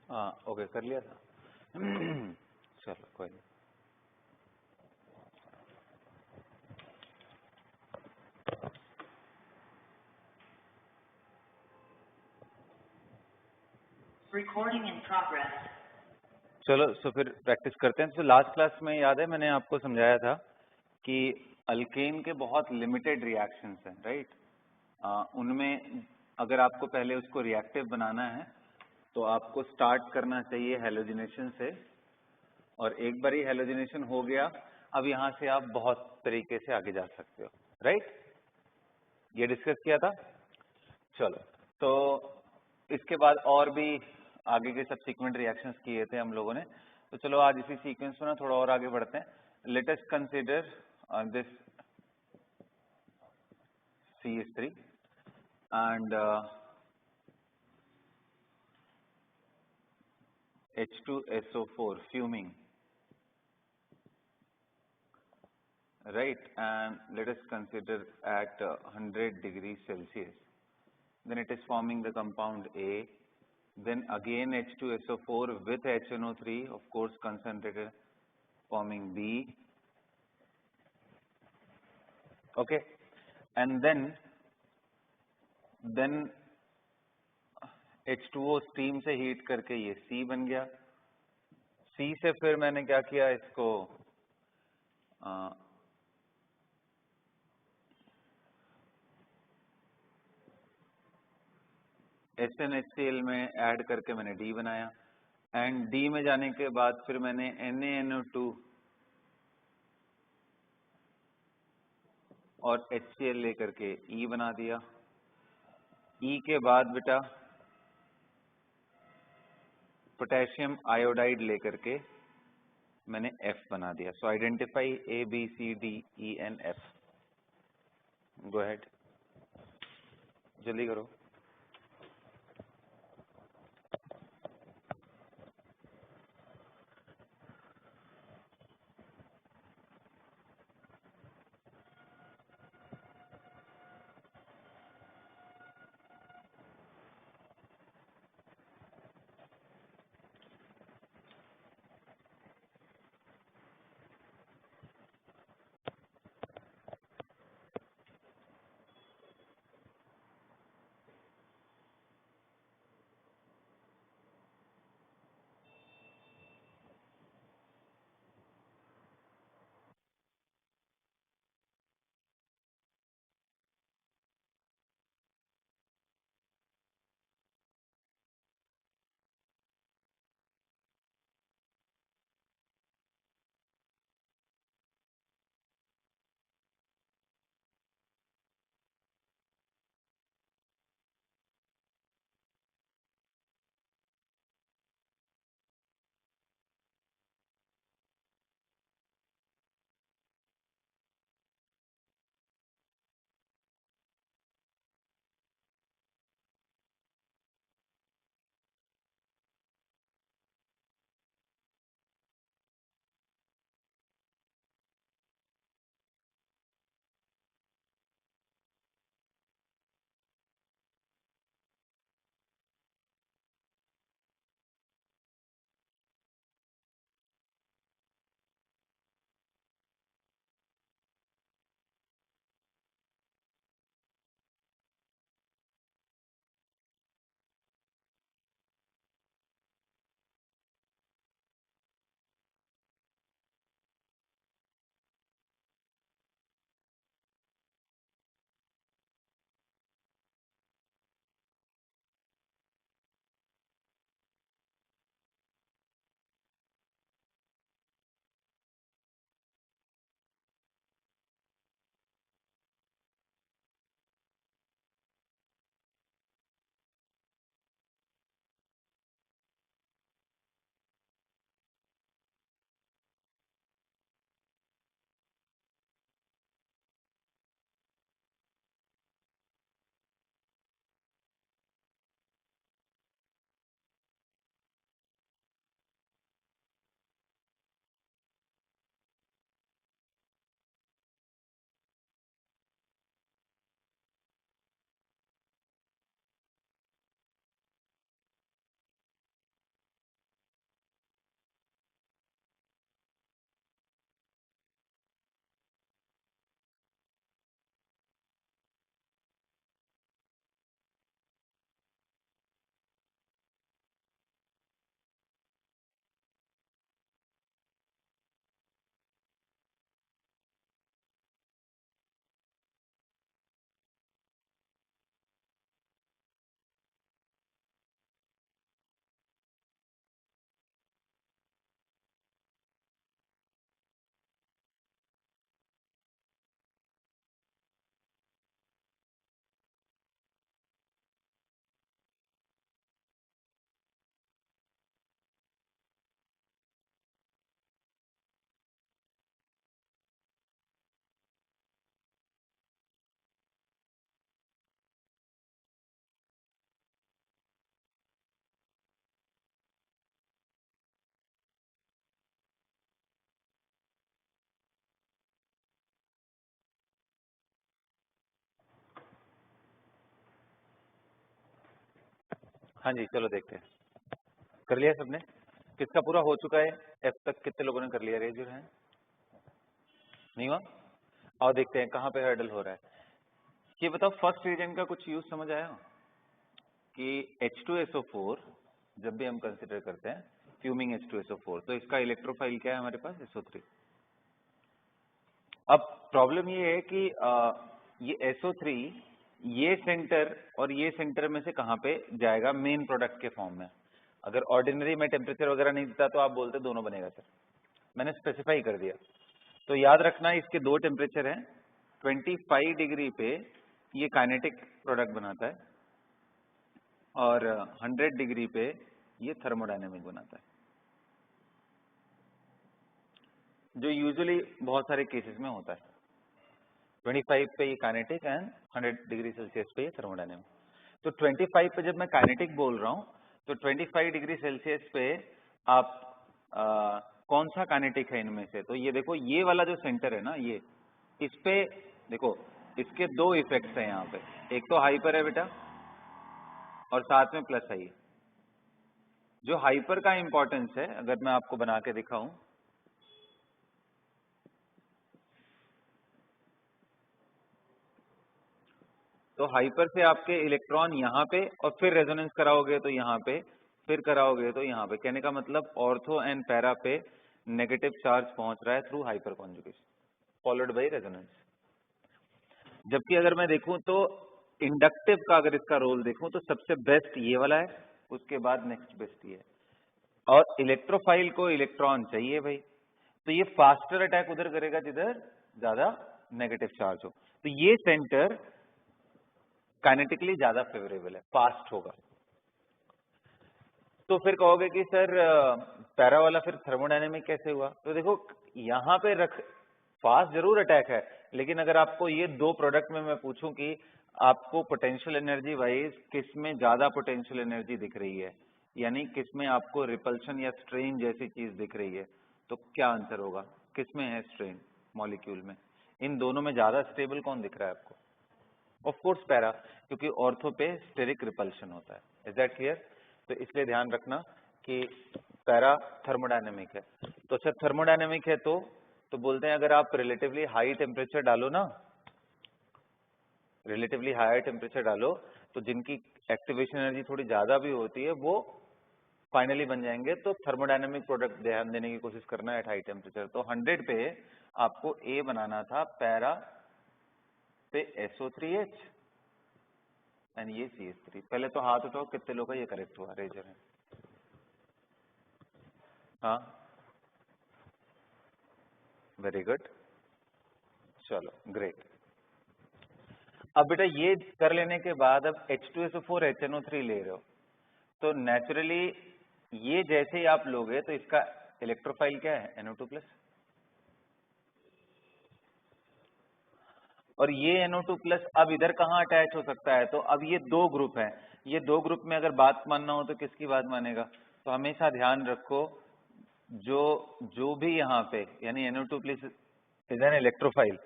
हाँ ओके, कर लिया था। चलो कोई नहीं। Recording in progress. चलो सो फिर प्रैक्टिस करते हैं। तो लास्ट क्लास में याद है मैंने आपको समझाया था कि अल्केन के बहुत लिमिटेड रिएक्शंस हैं, राइट। उनमें अगर आपको पहले उसको रिएक्टिव बनाना है तो आपको स्टार्ट करना चाहिए हैलोजिनेशन से, और एक बार ही हैलोजिनेशन हो गया, अब यहाँ से आप बहुत तरीके से आगे जा सकते हो, राइट। ये डिस्कस किया था। चलो, तो इसके बाद और भी आगे के सबसीक्वेंट रिएक्शंस किए थे हम लोगों ने। तो चलो आज इसी सीक्वेंस में ना थोड़ा और आगे बढ़ते हैं। Let us consider this CH3 and H2SO4 fuming, right, and let us consider at 100 degrees Celsius. Then it is forming the compound A, then again H2SO4 with HNO3, of course concentrated, forming B, okay, and then H2O steam से heat करके ये C बन गया। C से फिर मैंने क्या किया, इसको SnHCl में ऐड करके मैंने D बनाया, एंड D में जाने के बाद फिर मैंने NaNO2 और HCl लेकर के E बना दिया। E के बाद बेटा पोटेशियम आयोडाइड लेकर के मैंने F बना दिया। सो आइडेंटिफाई ABCDENF। गो अहेड, जल्दी करो। हाँ जी, चलो देखते हैं। कर लिया सबने? किसका पूरा हो चुका है? एफ तक कितने लोगों ने कर लिया? Raise your hand. नहीं हुआ? और देखते हैं कहाँ पे हर्डल हो रहा है। ये बताओ, फर्स्ट रीजन का कुछ यूज समझ आया कि H2SO4 जब भी हम कंसिडर करते हैं फ्यूमिंग H2SO4, तो इसका इलेक्ट्रोफाइल क्या है हमारे पास? SO3। अब प्रॉब्लम ये है कि ये SO3 ये सेंटर और ये सेंटर में से कहाँ पे जाएगा? मेन प्रोडक्ट के फॉर्म में। अगर ऑर्डिनरी में टेम्परेचर वगैरह नहीं देता तो आप बोलते दोनों बनेगा सर, मैंने स्पेसिफाई कर दिया। तो याद रखना इसके दो टेम्परेचर हैं। 25 डिग्री पे ये काइनेटिक प्रोडक्ट बनाता है और 100 डिग्री पे ये थर्मोडायनेमिक बनाता है, जो यूजुअली बहुत सारे केसेस में होता है। 25 पे ये काइनेटिक एंड 100 डिग्री सेल्सियस पे ये थर्मोडायनेमिक। तो 25 पे जब मैं काइनेटिक बोल रहा हूँ तो 25 डिग्री सेल्सियस पे आप कौन सा काइनेटिक है इनमें से? तो ये देखो, ये वाला जो सेंटर है ना, ये इस पे देखो, इसके दो इफेक्ट्स हैं यहाँ पे। एक तो हाइपर है बेटा और साथ में प्लस है। जो हाइपर का इंपॉर्टेंस है अगर मैं आपको बना के दिखाऊं, तो हाइपर से आपके इलेक्ट्रॉन यहाँ पे और फिर रेजोनेंस कराओगे तो यहाँ पे, फिर कराओगे तो यहाँ पे। कहने का मतलब ऑर्थो एंड पैरा पे नेगेटिव चार्ज पहुंच रहा है through hyper conjugation followed by resonance. जबकि अगर मैं देखूं तो इंडक्टिव का अगर इसका रोल देखूं तो सबसे बेस्ट ये वाला है, उसके बाद नेक्स्ट बेस्ट ये है। और इलेक्ट्रोफाइल को इलेक्ट्रॉन चाहिए भाई, तो ये फास्टर अटैक उधर करेगा जिधर ज्यादा नेगेटिव चार्ज हो। तो ये सेंटर काइनेटिकली ज्यादा फेवरेबल है, फास्ट होगा। तो फिर कहोगे कि सर पैरा वाला फिर थर्मोडायनेमिक कैसे हुआ? तो देखो यहाँ पे रख, फास्ट जरूर अटैक है, लेकिन अगर आपको ये दो प्रोडक्ट में मैं पूछूं कि आपको पोटेंशियल एनर्जी वाइज किसमें ज्यादा पोटेंशियल एनर्जी दिख रही है, यानी किसमें आपको रिपल्शन या स्ट्रेन जैसी चीज दिख रही है, तो क्या आंसर होगा? किसमें है स्ट्रेन मॉलिक्यूल में? इन दोनों में ज्यादा स्टेबल कौन दिख रहा है आपको? ऑफ कोर्स पैरा, क्योंकि ऑर्थो पे स्टेरिक रिपल्शन होता है। Is that clear? तो इसलिए ध्यान रखना कि पैरा थर्मोडायनेमिक है। तो अच्छा, थर्मोडायनेमिक है तो बोलते हैं अगर आप रिलेटिवली हाई टेम्परेचर डालो ना, रिलेटिवली हाई टेम्परेचर डालो तो जिनकी एक्टिवेशन एनर्जी थोड़ी ज्यादा भी होती है वो फाइनली बन जाएंगे। तो थर्मोडायनेमिक प्रोडक्ट ध्यान देने की कोशिश करना है एट हाई टेम्परेचर। तो 100 पे आपको ए बनाना था, पैरा पे SO3H एंड ये CH3। पहले तो हाथ उठाओ कितने लोग का ये करेक्ट हुआ, रेजर है। हाँ, वेरी गुड, चलो ग्रेट। अब बेटा ये कर लेने के बाद अब H2SO4 HNO3 ले रहे हो, तो नेचुरली ये जैसे ही आप लोगे तो इसका इलेक्ट्रोफाइल क्या है? NO2+। और ये NO2+ अब इधर कहाँ अटैच हो सकता है? तो अब ये दो ग्रुप हैं, ये दो ग्रुप में अगर बात मानना हो तो किसकी बात मानेगा? तो हमेशा ध्यान रखो, जो भी यहाँ पे यानी NO2+ इज एन इलेक्ट्रोफाइल,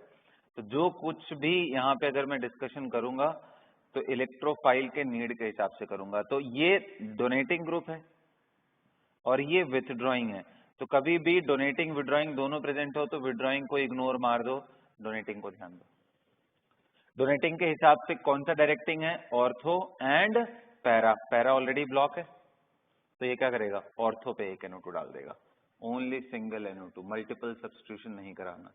तो जो कुछ भी यहाँ पे अगर मैं डिस्कशन करूंगा तो इलेक्ट्रोफाइल के नीड के हिसाब से करूंगा। तो ये डोनेटिंग ग्रुप है और ये विथड्रॉइंग है। तो कभी भी डोनेटिंग विड्रॉइंग दोनों प्रेजेंट हो तो विड्रॉइंग को इग्नोर मार दो, डोनेटिंग को ध्यान दो। डोनेटिंग के हिसाब से कौन सा डायरेक्टिंग है? Ortho and para. Para already block है तो ये क्या करेगा? ऑर्थो पे एक NO2 डाल देगा, only single NO2, multiple substitution नहीं कराना।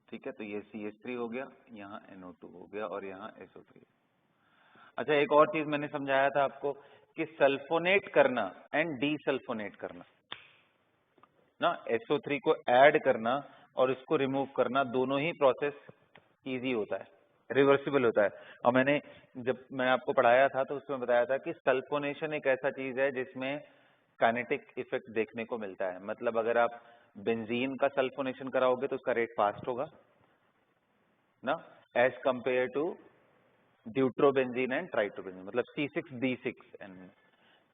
ठीक है, तो ये CH3 हो गया, यहाँ NO2 हो गया और यहाँ SO3। अच्छा, एक और चीज मैंने समझाया था आपको कि सल्फोनेट करना एंड डीसल्फोनेट करना ना, SO3 को ऐड करना और इसको रिमूव करना, दोनों ही प्रोसेस इजी होता है, रिवर्सिबल होता है। और जब मैंने आपको पढ़ाया था तो उसमें बताया था कि सल्फोनेशन एक ऐसा चीज है जिसमें काइनेटिक इफेक्ट देखने को मिलता है। मतलब अगर आप बेंजीन का सल्फोनेशन कराओगे तो उसका रेट फास्ट होगा ना, एज कंपेयर टू ड्यूट्रोबेंजीन एंड ट्राइट्रोबेंजीन, मतलब C6D6N।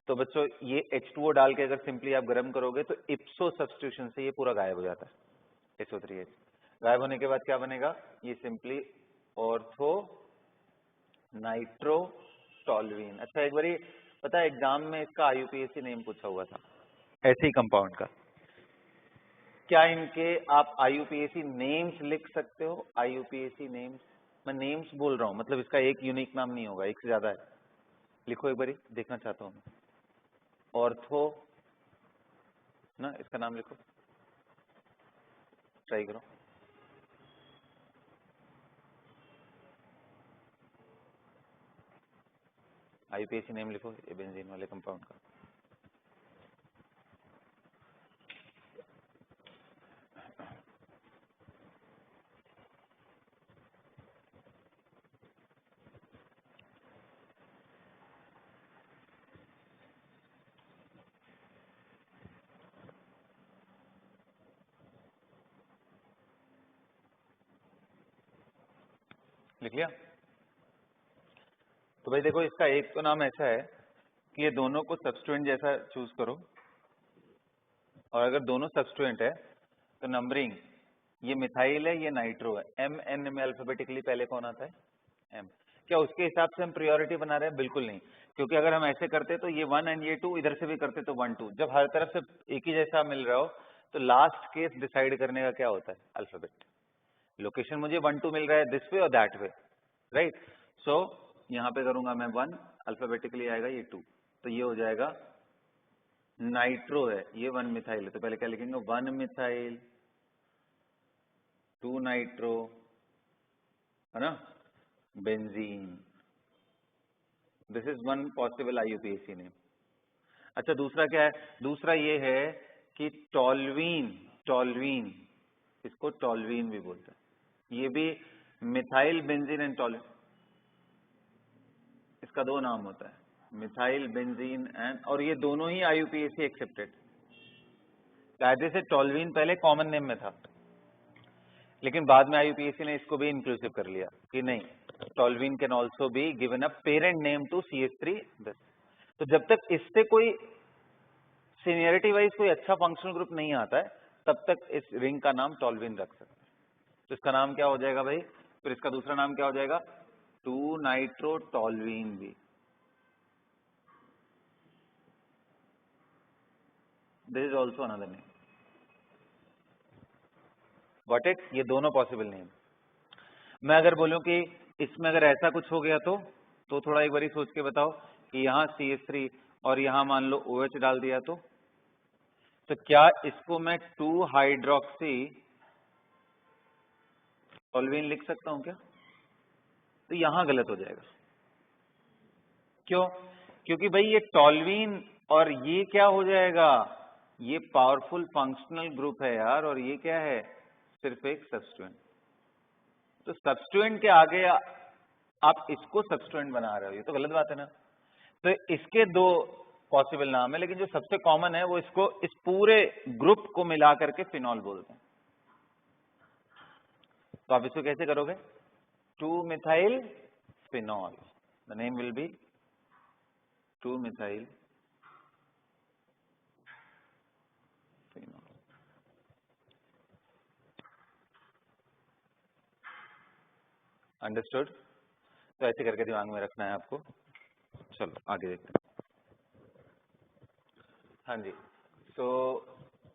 तो बच्चों ये H2O डाल के अगर सिंपली आप गर्म करोगे तो इप्सो सब्स्टिट्यूशन से ये पूरा गायब हो जाता है। SO3H गायब होने के बाद क्या बनेगा? ये सिंपली ऑर्थो नाइट्रो टॉल्वीन। अच्छा एक बारी पता है एग्जाम में इसका IUPAC नेम पूछा हुआ था ऐसे ही कंपाउंड का। क्या इनके आप IUPAC नेम्स लिख सकते हो? IUPAC नेम्स, मैं नेम्स बोल रहा हूँ, मतलब इसका एक यूनिक नाम नहीं होगा, एक से ज्यादा है। लिखो एक बारी, देखना चाहता हूँ। ऑर्थो ना, इसका नाम लिखो, ट्राई करो। IUPAC नेम लिखो ये बेंजीन वाले कंपाउंड का। लिख लिया? तो भाई देखो इसका एक तो नाम ऐसा है कि ये दोनों को सब्स्टिट्यूएंट जैसा चूज करो, और अगर दोनों सब्स्टिट्यूएंट है तो नंबरिंग, ये मिथाइल है ये नाइट्रो है, MN में अल्फाबेटिकली पहले कौन आता है? M। क्या उसके हिसाब से हम प्रियोरिटी बना रहे हैं? बिल्कुल नहीं, क्योंकि अगर हम ऐसे करते तो ये 1 एंड ये 2, इधर से भी करते तो 1 2। जब हर तरफ से एक ही जैसा मिल रहा हो तो लास्ट केस डिसाइड करने का क्या होता है? अल्फाबेट। लोकेशन मुझे 1 2 मिल रहा है दिस वे और दैट वे, राइट। सो यहाँ पे करूंगा मैं 1, अल्फाबेटिकली आएगा ये 2, तो ये हो जाएगा नाइट्रो है, ये 1 मिथाइल है, तो पहले क्या लिखेंगे? 1 मिथाइल 2 नाइट्रो, है ना, benzene. This is one possible IUPAC name. अच्छा दूसरा क्या है? दूसरा ये है कि टॉल्वीन, टॉल्वीन, इसको टॉल्वीन भी बोलते हैं। ये भी मिथाइल बेंजीन एंड टॉल्वीन, इसका दो नाम होता है, मिथाइल बेंजीन एंड, और ये दोनों ही IUPAC एक्सेप्टेड। कायदे से टॉल्वीन पहले कॉमन नेम में था, लेकिन बाद में IUPAC ने इसको भी इंक्लूसिव कर लिया कि नहीं, toluene can also be given a parent name to CH3 this. तो जब तक इससे कोई सीनियरिटी वाइज कोई अच्छा फंक्शनल ग्रुप नहीं आता है तब तक इस रिंग का नाम टॉल्वीन रख सकते हैं। तो इसका नाम क्या हो जाएगा भाई? फिर इसका दूसरा नाम क्या हो जाएगा? 2 नाइट्रो टॉल्वीन भी। This is also another name. What it? ये दोनों पॉसिबल नेम। मैं अगर बोलूं कि इसमें अगर ऐसा कुछ हो गया तो थोड़ा एक बारी सोच के बताओ कि यहाँ CH3 और यहाँ मान लो OH डाल दिया तो क्या इसको मैं 2 हाइड्रोक्सी टॉल्वीन लिख सकता हूं क्या? तो यहां गलत हो जाएगा। क्यों? क्योंकि भाई ये टॉल्वीन और ये क्या हो जाएगा? ये पावरफुल फंक्शनल ग्रुप है यार, और ये क्या है? सिर्फ एक सब्स्टिट्यूएंट। तो सब्स्टिट्यूएंट के आगे आप इसको सब्स्टिट्यूएंट बना रहे हो, ये तो गलत बात है ना। तो इसके दो पॉसिबल नाम है, लेकिन जो सबसे कॉमन है वो इसको, इस पूरे ग्रुप को मिला करके फिनॉल बोलते हैं। तो आप इसको कैसे करोगे? 2 methyl phenol, the name will be 2 methyl phenol. Understood? तो ऐसे करके दिमाग में रखना है आपको। चलो आगे देखते हैं। हाँ जी, तो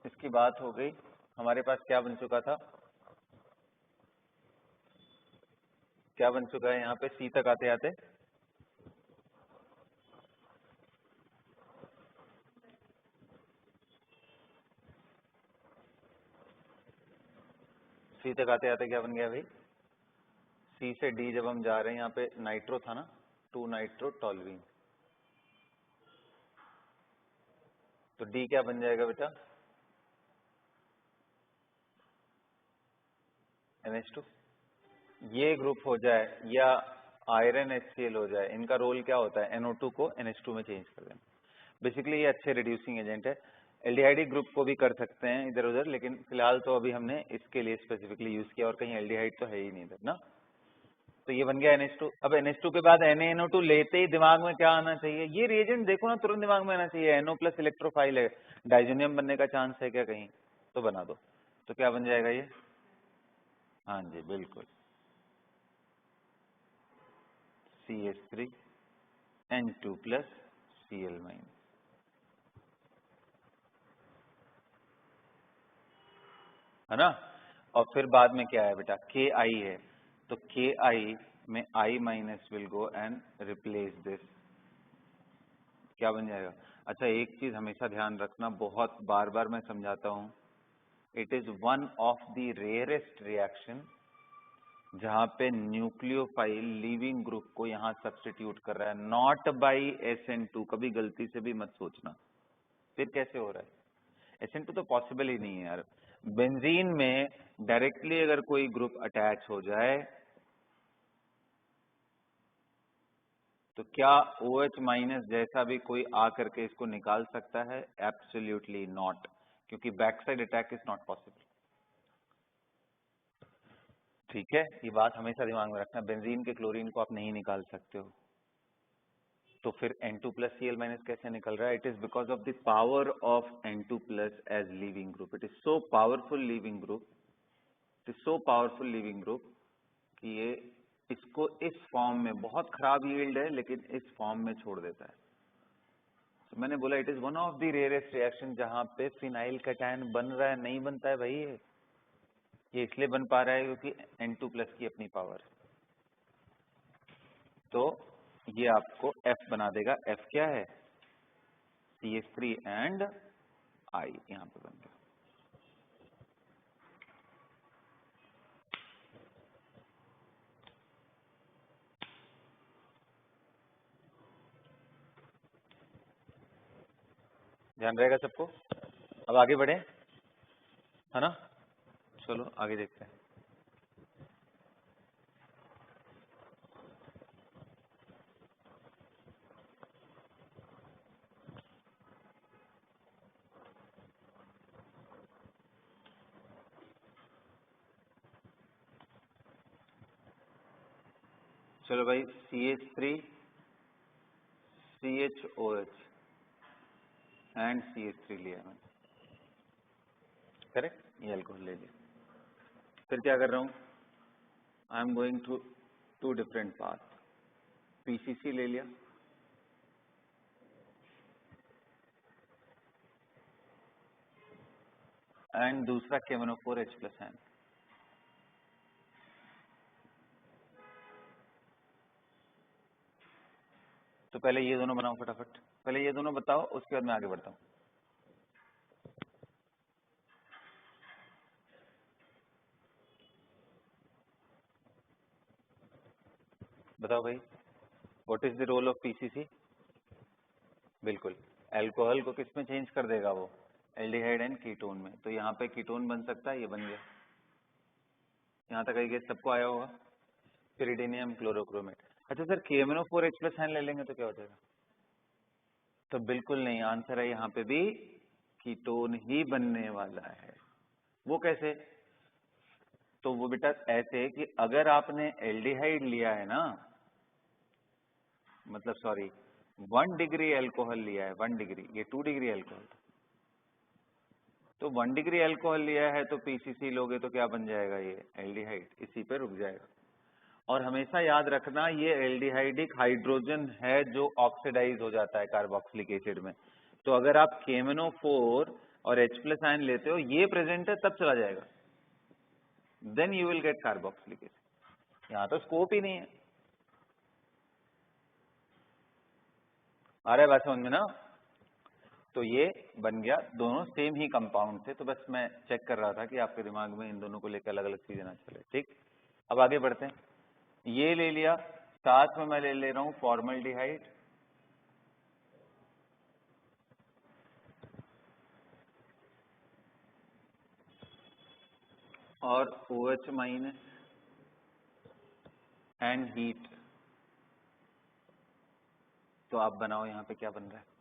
इसकी बात हो गई। हमारे पास क्या बन चुका था? क्या बन चुका है यहाँ पे C तक आते आते? C तक आते आते क्या बन गया भाई? C से D जब हम जा रहे हैं, यहाँ पे नाइट्रो था ना, 2 नाइट्रो टॉल्वीन, तो D क्या बन जाएगा बेटा? NH2। ये ग्रुप हो जाए या आयरन HCl हो जाए, इनका रोल क्या होता है? NO2 को NH2 में चेंज कर देना। बेसिकली ये अच्छे रिड्यूसिंग एजेंट है। एल्डिहाइड ग्रुप को भी कर सकते हैं इधर उधर, लेकिन फिलहाल तो अभी हमने इसके लिए स्पेसिफिकली यूज किया, और कहीं एल्डिहाइड तो है ही नहीं इधर ना। तो ये बन गया NH2। अब NH2 के बाद NaNO2 लेते ही दिमाग में क्या आना चाहिए? ये रिएजेंट देखो ना, तुरंत दिमाग में आना चाहिए। NO प्लस इलेक्ट्रोफाइल है, डाइजोनियम बनने का चांस है क्या कहीं? तो बना दो। तो क्या बन जाएगा ये? हाँ जी बिल्कुल, CH3 N2 plus Cl minus, है ना। और फिर बाद में क्या है बेटा, Ki है, तो Ki में I minus will go and replace this, क्या बन जाएगा। अच्छा एक चीज हमेशा ध्यान रखना, बहुत बार बार मैं समझाता हूँ, it is one of the rarest reaction जहां पे न्यूक्लियोफाइल लिविंग ग्रुप को यहां सब्स्टिट्यूट कर रहा है, नॉट बाई SN2, कभी गलती से भी मत सोचना। फिर कैसे हो रहा है, SN2 तो पॉसिबल ही नहीं है यार। बेंजीन में डायरेक्टली अगर कोई ग्रुप अटैच हो जाए तो क्या OH माइनस जैसा भी कोई आ करके इसको निकाल सकता है? एब्सोल्युटली नॉट, क्योंकि back side attack is not possible. ठीक है, ये बात हमेशा दिमाग में रखना, बेंजीन के क्लोरीन को आप नहीं निकाल सकते हो। तो फिर N2 प्लस Cl माइनस कैसे निकल रहा है? It is because of the power of N2 plus as living group. It is so powerful living group, it is so powerful living group कि ये इसको इस फॉर्म में, बहुत खराब यील्ड है लेकिन इस फॉर्म में छोड़ देता है। तो मैंने बोला it is one of the rarest reaction जहां पे फिनाइल कैटायन बन रहा है, नहीं बनता है भाई। ये इसलिए बन पा रहा है क्योंकि N2 प्लस की अपनी पावर। तो ये आपको F बना देगा। F क्या है? CH3 एंड I, यहां पे बन गया। ध्यान रहेगा सबको। अब आगे बढ़े, है ना। चलो आगे देखते हैं। चलो भाई, CH3 CHOH एंड CH3 लिया मैंने, करेक्ट। ये अल्कोहल ले लिया। फिर क्या कर रहा हूं, I am going to to different path. PCC ले लिया, एंड दूसरा KMnO4H प्लस है। तो पहले ये दोनों बनाओ फटाफट, पहले ये दोनों बताओ, उसके बाद मैं आगे बढ़ता हूँ। बताओ भाई, what is the role of PCC? बिल्कुल, अल्कोहल को किस में चेंज कर देगा वो? एल्डिहाइड एंड कीटोन में। तो यहाँ पे कीटोन बन सकता है, ये बन गया। यहाँ तक आई गेस सबको आया होगा। पिरिडीनियम क्लोरोक्रोमेट। अच्छा सर, KMnO4H प्लस ले लेंगे तो क्या हो जाएगा? तो बिल्कुल नहीं, आंसर है यहाँ पे भी कीटोन ही बनने वाला है। वो कैसे? तो वो बेटा ऐसे कि अगर आपने एल्डिहाइड लिया है ना, मतलब सॉरी 1 डिग्री अल्कोहल लिया है, 1 डिग्री, ये 2 डिग्री अल्कोहल, तो 1 डिग्री अल्कोहल लिया है तो PCC लोगे तो क्या बन जाएगा? ये एल्डिहाइड, इसी पे रुक जाएगा। और हमेशा याद रखना, ये एल्डिहाइड एक हाइड्रोजन है जो ऑक्सीडाइज हो जाता है कार्बोक्सिलिक एसिड में। तो अगर आप KMnO4 और H प्लस आयन लेते हो, ये प्रेजेंट है तब चला जाएगा, then you will get carboxylic acid. यहाँ तो स्कोप ही नहीं है। आ रहा है बात समझ में ना। तो ये बन गया, दोनों सेम ही कंपाउंड थे, तो बस मैं चेक कर रहा था कि आपके दिमाग में इन दोनों को लेकर अलग अलग चीजें ना चले। ठीक, अब आगे बढ़ते हैं। ये ले लिया, साथ में मैं ले ले रहा हूं फॉर्मल्डिहाइड और OH माइनस एंड हीट। तो आप बनाओ यहाँ पे क्या बन रहा है।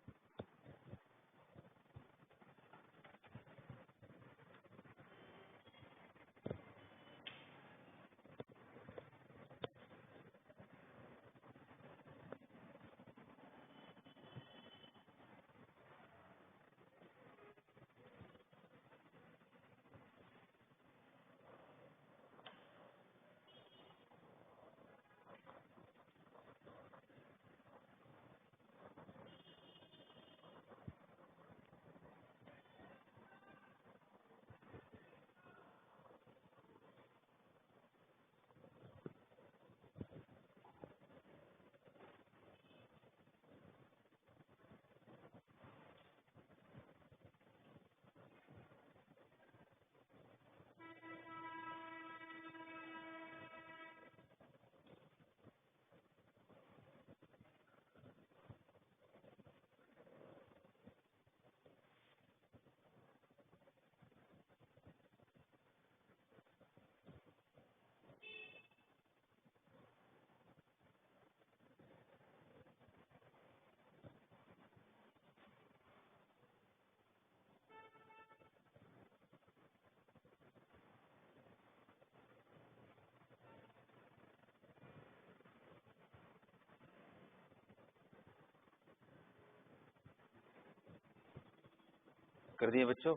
कर दिए बच्चों?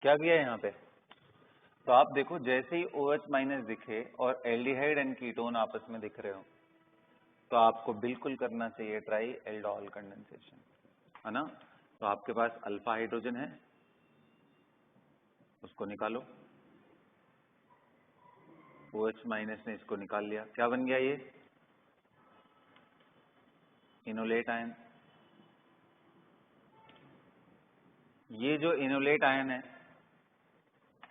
क्या किया यहाँ पे? तो आप देखो जैसे ही OH माइनस दिखे और एल्डिहाइड एंड कीटोन आपस में दिख रहे हो तो आपको बिल्कुल करना चाहिए ट्राई एल्डोहल कंडेंसेशन, है ना? तो आपके पास अल्फा हाइड्रोजन है, उसको निकालो। OH माइनस ने इसको निकाल लिया, क्या बन गया ये? Enolate ion. ये जो इनोलेट आयन है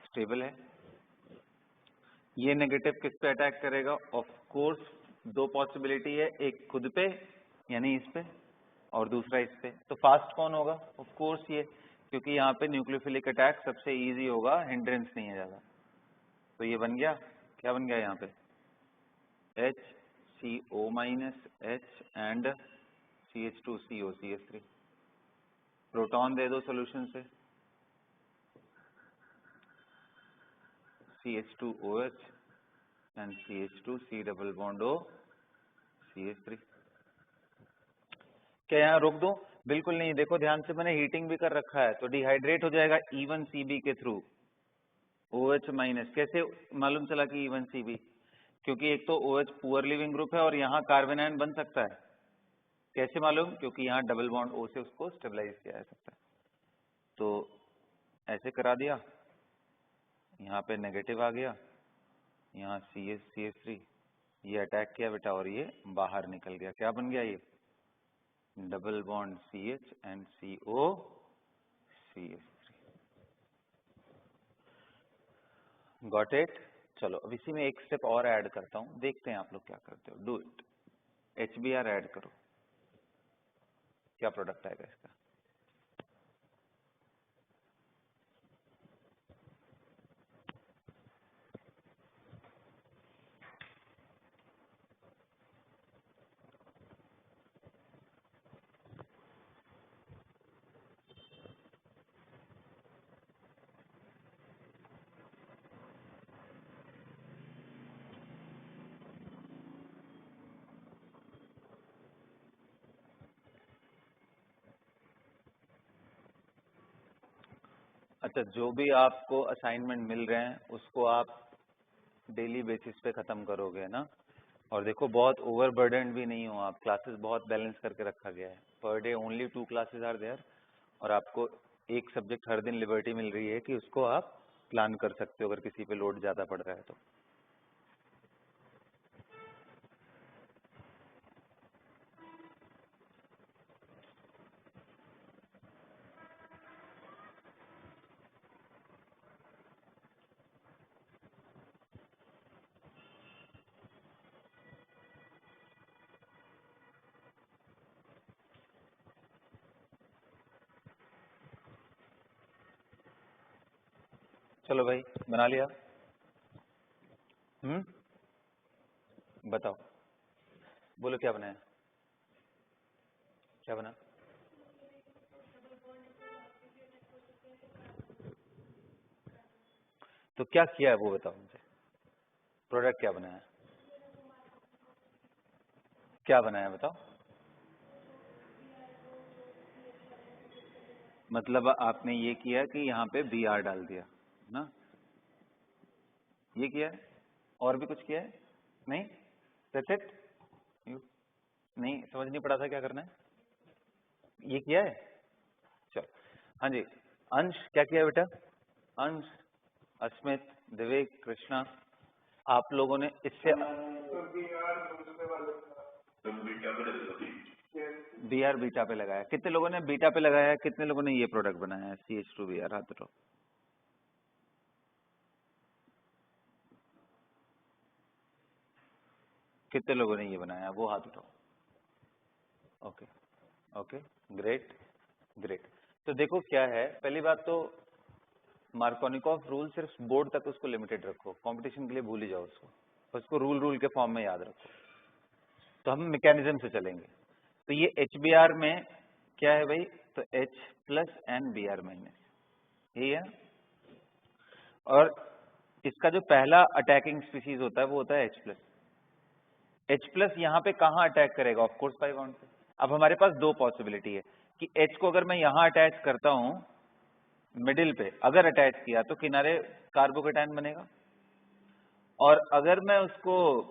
स्टेबल है। ये नेगेटिव किस पे अटैक करेगा? ऑफ कोर्स दो पॉसिबिलिटी है, एक खुद पे यानी इस पे और दूसरा इस पे। तो फास्ट कौन होगा? ऑफ कोर्स ये, क्योंकि यहाँ पे न्यूक्लियोफिलिक अटैक सबसे इजी होगा, हिंड्रेंस नहीं है ज्यादा। तो ये बन गया, क्या बन गया यहाँ पे? HCO minus H and CH2CO CH3। Proton दे दो सोल्यूशन से, CH2OH and CH2 C double bond O CH3। क्या यहाँ रोक दो? बिल्कुल नहीं, देखो ध्यान से मैंने हीटिंग भी कर रखा है, तो डिहाइड्रेट हो जाएगा E1CB के थ्रू। OH माइनस कैसे मालूम चला कि E1CB? क्योंकि एक तो OH पुअर लिविंग ग्रुप है और यहाँ कार्बन आयन बन सकता है। कैसे मालूम? क्योंकि यहाँ डबल बॉन्ड O से उसको स्टेबलाइज किया जा सकता है। तो ऐसे करा दिया, यहाँ पे नेगेटिव आ गया, यहाँ CH3, ये अटैक किया बेटा और ये बाहर निकल गया। क्या बन गया ये? Double bond CH and CO CH3। Got it? चलो अब इसी में एक स्टेप और ऐड करता हूं, देखते हैं आप लोग क्या करते हो। Do it. HBr ऐड करो, क्या प्रोडक्ट आएगा इसका? अच्छा, जो भी आपको असाइनमेंट मिल रहे हैं उसको आप डेली बेसिस पे खत्म करोगे ना? और देखो बहुत ओवरबर्डन भी नहीं हो आप, क्लासेस बहुत बैलेंस करके रखा गया है। Per day only 2 classes are there और आपको एक सब्जेक्ट हर दिन लिबर्टी मिल रही है कि उसको आप प्लान कर सकते हो अगर किसी पे लोड ज्यादा पड़ रहा है तो। चलो भाई बना लिया? बताओ, बोलो क्या बनाया? क्या बना? तो क्या किया है वो बताओ मुझे, प्रोडक्ट क्या बनाया? क्या बनाया बताओ? मतलब आपने ये किया कि यहाँ पे Br डाल दिया ना, ये किया है? और भी कुछ किया है? नहीं? That's it? नहीं समझ नहीं पड़ा था क्या करना है? ये किया है? चलो हाँ जी, अंश क्या किया बेटा? अंश, अस्मित, दिवेक, कृष्णा, आप लोगों ने इससे Br बीटा पे लगाया। कितने लोगों ने बीटा पे लगाया है? कितने लोगों ने ये प्रोडक्ट बनाया है CH2Br? हाथ उठाओ। कितने लोगों ने ये बनाया है वो हाथ उठाओ। Okay okay, great great. तो देखो क्या है, पहली बात तो मार्कोनिकॉफ रूल सिर्फ बोर्ड तक उसको लिमिटेड रखो, कंपटीशन के लिए भूल ही जाओ उसको रूल के फॉर्म में याद रखो। तो हम मैकेनिज्म से चलेंगे। तो ये HBr में क्या है भाई? तो H plus and Br minus, यही है। और इसका जो पहला अटैकिंग स्पीसीज होता है वो होता है H प्लस। H प्लस यहाँ पे कहाँ अटैक करेगा? ऑफ कोर्स पाई बॉन्ड पे। अब हमारे पास दो पॉसिबिलिटी है कि H को अगर मैं यहां अटैच करता हूं मिडिल पे, अगर अटैच किया तो किनारे कार्बोकेटायन बनेगा, और अगर मैं उसको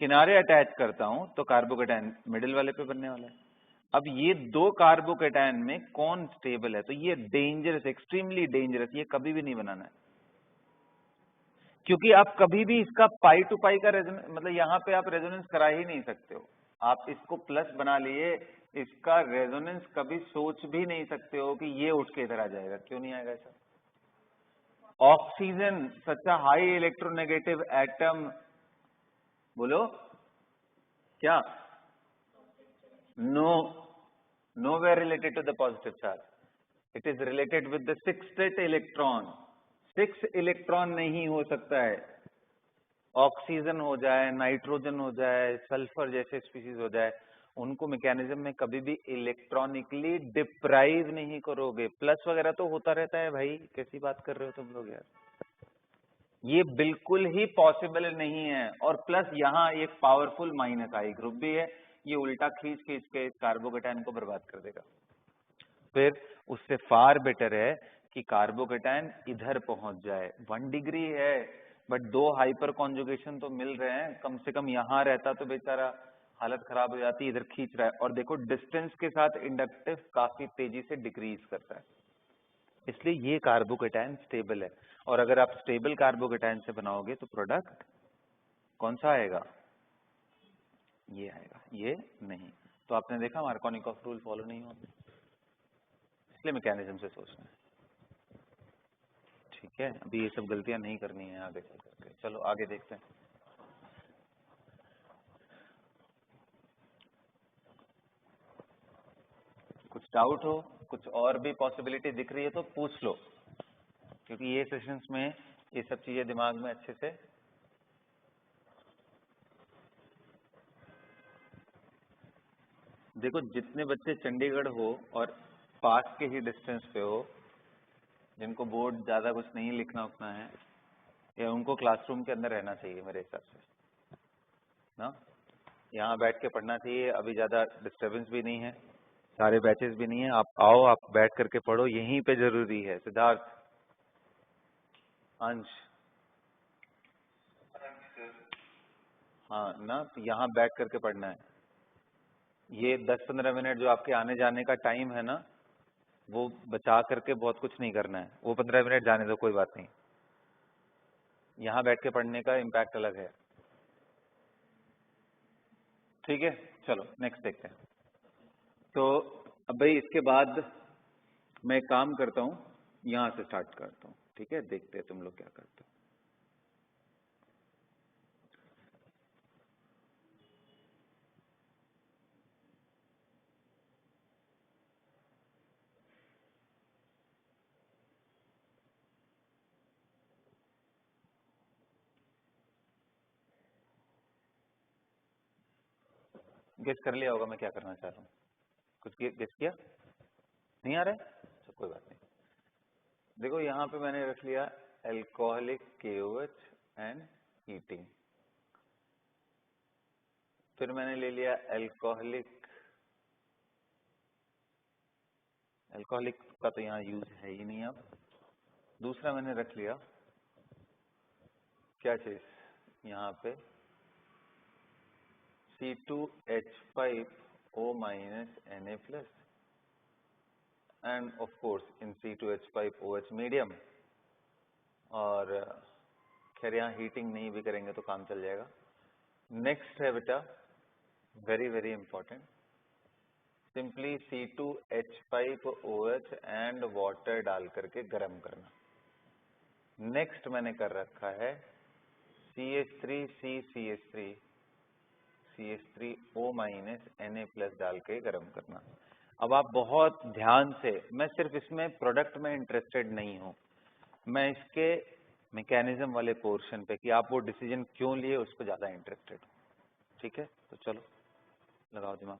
किनारे अटैच करता हूं तो कार्बोकेटायन मिडिल वाले पे बनने वाला है। अब ये दो कार्बोकेटायन में कौन स्टेबल है? तो ये डेंजरस, एक्सट्रीमली डेंजरस, ये कभी भी नहीं बनाना है, क्योंकि आप कभी भी इसका पाई टू पाई का रेजोनेंस, मतलब यहाँ पे आप रेजोनेंस करा ही नहीं सकते हो। आप इसको प्लस बना लिए, इसका रेजोनेंस कभी सोच भी नहीं सकते हो कि ये उठ के इधर आ जाएगा। क्यों नहीं आएगा ऐसा? Oxygen such a high electronegative atom, बोलो क्या? No, nowhere related to the positive charge. It is related with the sixth electron. 6 electron नहीं हो सकता है। ऑक्सीजन हो जाए, नाइट्रोजन हो जाए, सल्फर जैसे स्पीसीज हो जाए, उनको मैकेनिज्म में कभी भी इलेक्ट्रॉनिकली डिप्राइव नहीं करोगे। प्लस वगैरह तो होता रहता है भाई, कैसी बात कर रहे हो तुम लोग यार, ये बिल्कुल ही पॉसिबल नहीं है। और प्लस यहाँ एक पावरफुल माइनस आई ग्रुप भी है, ये उल्टा खींच खींच के इस कार्बोकेटायन को बर्बाद कर देगा। फिर उससे फार बेटर है कि कार्बोकेटायन इधर पहुंच जाए। 1 डिग्री है बट 2 हाइपर कॉन्जुगेशन तो मिल रहे हैं, कम से कम यहां रहता तो बेचारा हालत खराब हो जाती, इधर खींच रहा है। और देखो डिस्टेंस के साथ इंडक्टिव काफी तेजी से डिक्रीज करता है, इसलिए ये कार्बोकेटायन स्टेबल है। और अगर आप स्टेबल कार्बोकेटायन से बनाओगे तो प्रोडक्ट कौन सा आएगा? ये आएगा, ये नहीं। तो आपने देखा मार्कोनिकॉफ रूल फॉलो नहीं होते, इसलिए मैकेनिज्म से सोचना है। ठीक है, अभी ये सब गलतियां नहीं करनी है आगे चल करके। चलो आगे देखते हैं। कुछ डाउट हो, कुछ और भी पॉसिबिलिटी दिख रही है तो पूछ लो, क्योंकि ये सेशंस में ये सब चीजें दिमाग में अच्छे से देखो। जितने बच्चे चंडीगढ़ हो और पास के ही डिस्टेंस पे हो, जिनको बोर्ड ज्यादा कुछ नहीं लिखना उखना है, या उनको क्लासरूम के अंदर रहना चाहिए मेरे हिसाब से ना, यहाँ बैठ के पढ़ना चाहिए। अभी ज्यादा डिस्टरबेंस भी नहीं है, सारे बैचेस भी नहीं है, आप आओ, आप बैठ करके पढ़ो, यहीं पे जरूरी है। सिद्धार्थ, अंश, हाँ ना, तो यहाँ बैठ करके पढ़ना है। ये 10-15 मिनट जो आपके आने जाने का टाइम है ना, वो बचा करके बहुत कुछ नहीं करना है। वो 15 मिनट जाने दो, कोई बात नहीं, यहाँ बैठ के पढ़ने का इम्पैक्ट अलग है। ठीक है, चलो नेक्स्ट देखते हैं। तो अब भाई इसके बाद मैं एक काम करता हूँ, यहाँ से स्टार्ट करता हूँ। ठीक है, देखते हैं तुम लोग क्या करते हो। गेस कर लिया होगा मैं क्या करना चाह रहा हूँ? कुछ गेस किया? नहीं आ रहा है? तो कोई बात नहीं। देखो यहाँ पे मैंने रख लिया अल्कोहलिक KOH एंड हीटिंग। फिर मैंने ले लिया अल्कोहलिक का तो यहाँ यूज है ही नहीं। अब दूसरा मैंने रख लिया क्या चीज यहाँ पे, C2H5O- Na+, and of course in C2H5OH medium। और खैर यहाँ हीटिंग नहीं भी करेंगे तो काम चल जाएगा। नेक्स्ट है बेटा, very very important, simply C2H5OH and water डाल करके गर्म करना। नेक्स्ट मैंने कर रखा है CH3CCH3CH3O- Na+ डाल के गर्म करना। अब आप बहुत ध्यान से, मैं सिर्फ इसमें प्रोडक्ट में इंटरेस्टेड नहीं हूं, मैं इसके मैकेनिज्म वाले पोर्शन पे कि आप वो डिसीजन क्यों लिए उस पर ज्यादा इंटरेस्टेड हूं। ठीक है, तो चलो लगाओ दिमाग।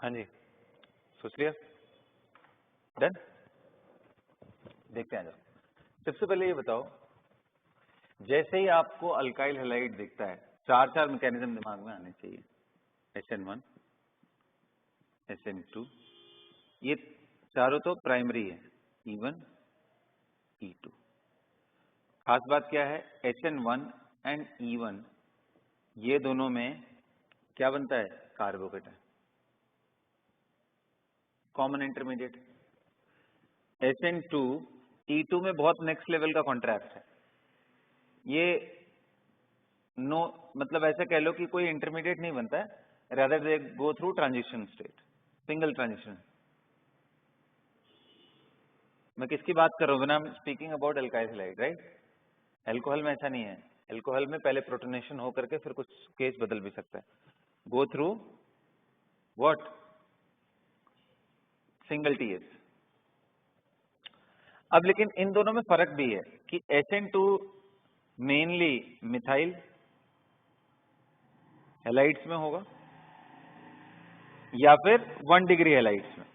हाँ जी, सोच लिया, डन। देखते हैं, जरा सबसे पहले ये बताओ, जैसे ही आपको अल्काइल हैलाइड दिखता है, चार मैकेनिज्म दिमाग में आने चाहिए। SN1, SN2, ये चारों तो प्राइमरी है, E1, E2। खास बात क्या है, SN1 एंड E1 ये दोनों में क्या बनता है, carbocation, common intermediate. SN2 E2 में बहुत नेक्स्ट लेवल का कॉन्ट्रैक्ट है, ये नो मतलब ऐसा कह लो कि कोई इंटरमीडिएट नहीं बनता है, rather they go through transition state, single transition. मैं किसकी बात कर रहा हूँ, when I am speaking about alkyl halide, right. Alcohol में ऐसा नहीं है, अल्कोहल में पहले प्रोटोनेशन हो करके फिर कुछ केस बदल भी सकता है, go through what, single TS। अब लेकिन इन दोनों में फर्क भी है कि SN2 मेनली मिथाइल हैलाइड्स में होगा या फिर 1 डिग्री हैलाइड्स में,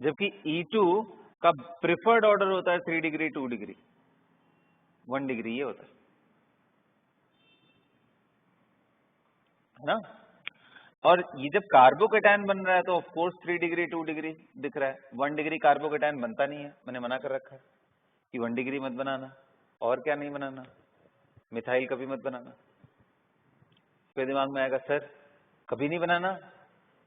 जबकि E2 का प्रिफर्ड ऑर्डर होता है 3 डिग्री, 2 डिग्री, 1 डिग्री ये होता है ना। और ये जब कार्बोकेटायन बन रहा है तो ऑफ कोर्स 3 डिग्री 2 डिग्री दिख रहा है, 1 डिग्री कार्बोकेटायन बनता नहीं है, मैंने मना कर रखा है कि 1 डिग्री मत बनाना। और क्या नहीं बनाना, मिथाइल कभी मत बनाना। फिर दिमाग में आएगा सर कभी नहीं बनाना,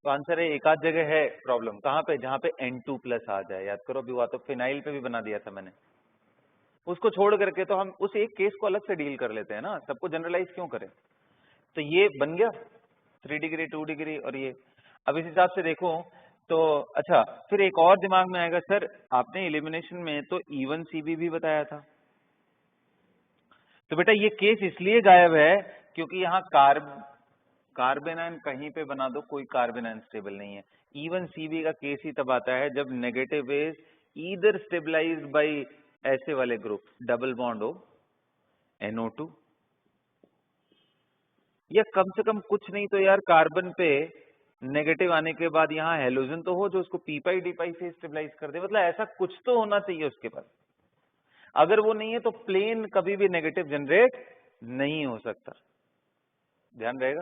तो आंसर है एक आध जगह है प्रॉब्लम, कहाँ पे, जहाँ पे N2+ आ जाए। याद करो, अभी हुआ तो फिनाइल पे भी बना दिया था मैंने, उसको छोड़ करके तो हम उस एक केस को अलग से डील कर लेते हैं ना, सबको जनरलाइज क्यों करें। तो ये बन गया 3 डिग्री 2 डिग्री, और ये अब इस हिसाब से देखो तो अच्छा। फिर एक और दिमाग में आएगा, सर आपने एलिमिनेशन में तो E1CB भी बताया था, तो बेटा ये केस इसलिए गायब है क्योंकि यहाँ कार्बेनाइन कहीं पे बना दो, कोई कार्बेनाइन स्टेबल नहीं है। E1CB का केस ही तब आता है जब negative is either stabilized by ऐसे वाले ग्रुप, डबल बॉन्ड हो NO2, या कम से कम कुछ नहीं तो यार कार्बन पे नेगेटिव आने के बाद यहाँ हेलोजन तो हो जो उसको पी डी से स्टेबलाइज कर दे, मतलब ऐसा कुछ तो होना चाहिए उसके पास। अगर वो नहीं है तो प्लेन कभी भी नेगेटिव जनरेट नहीं हो सकता, ध्यान रहेगा।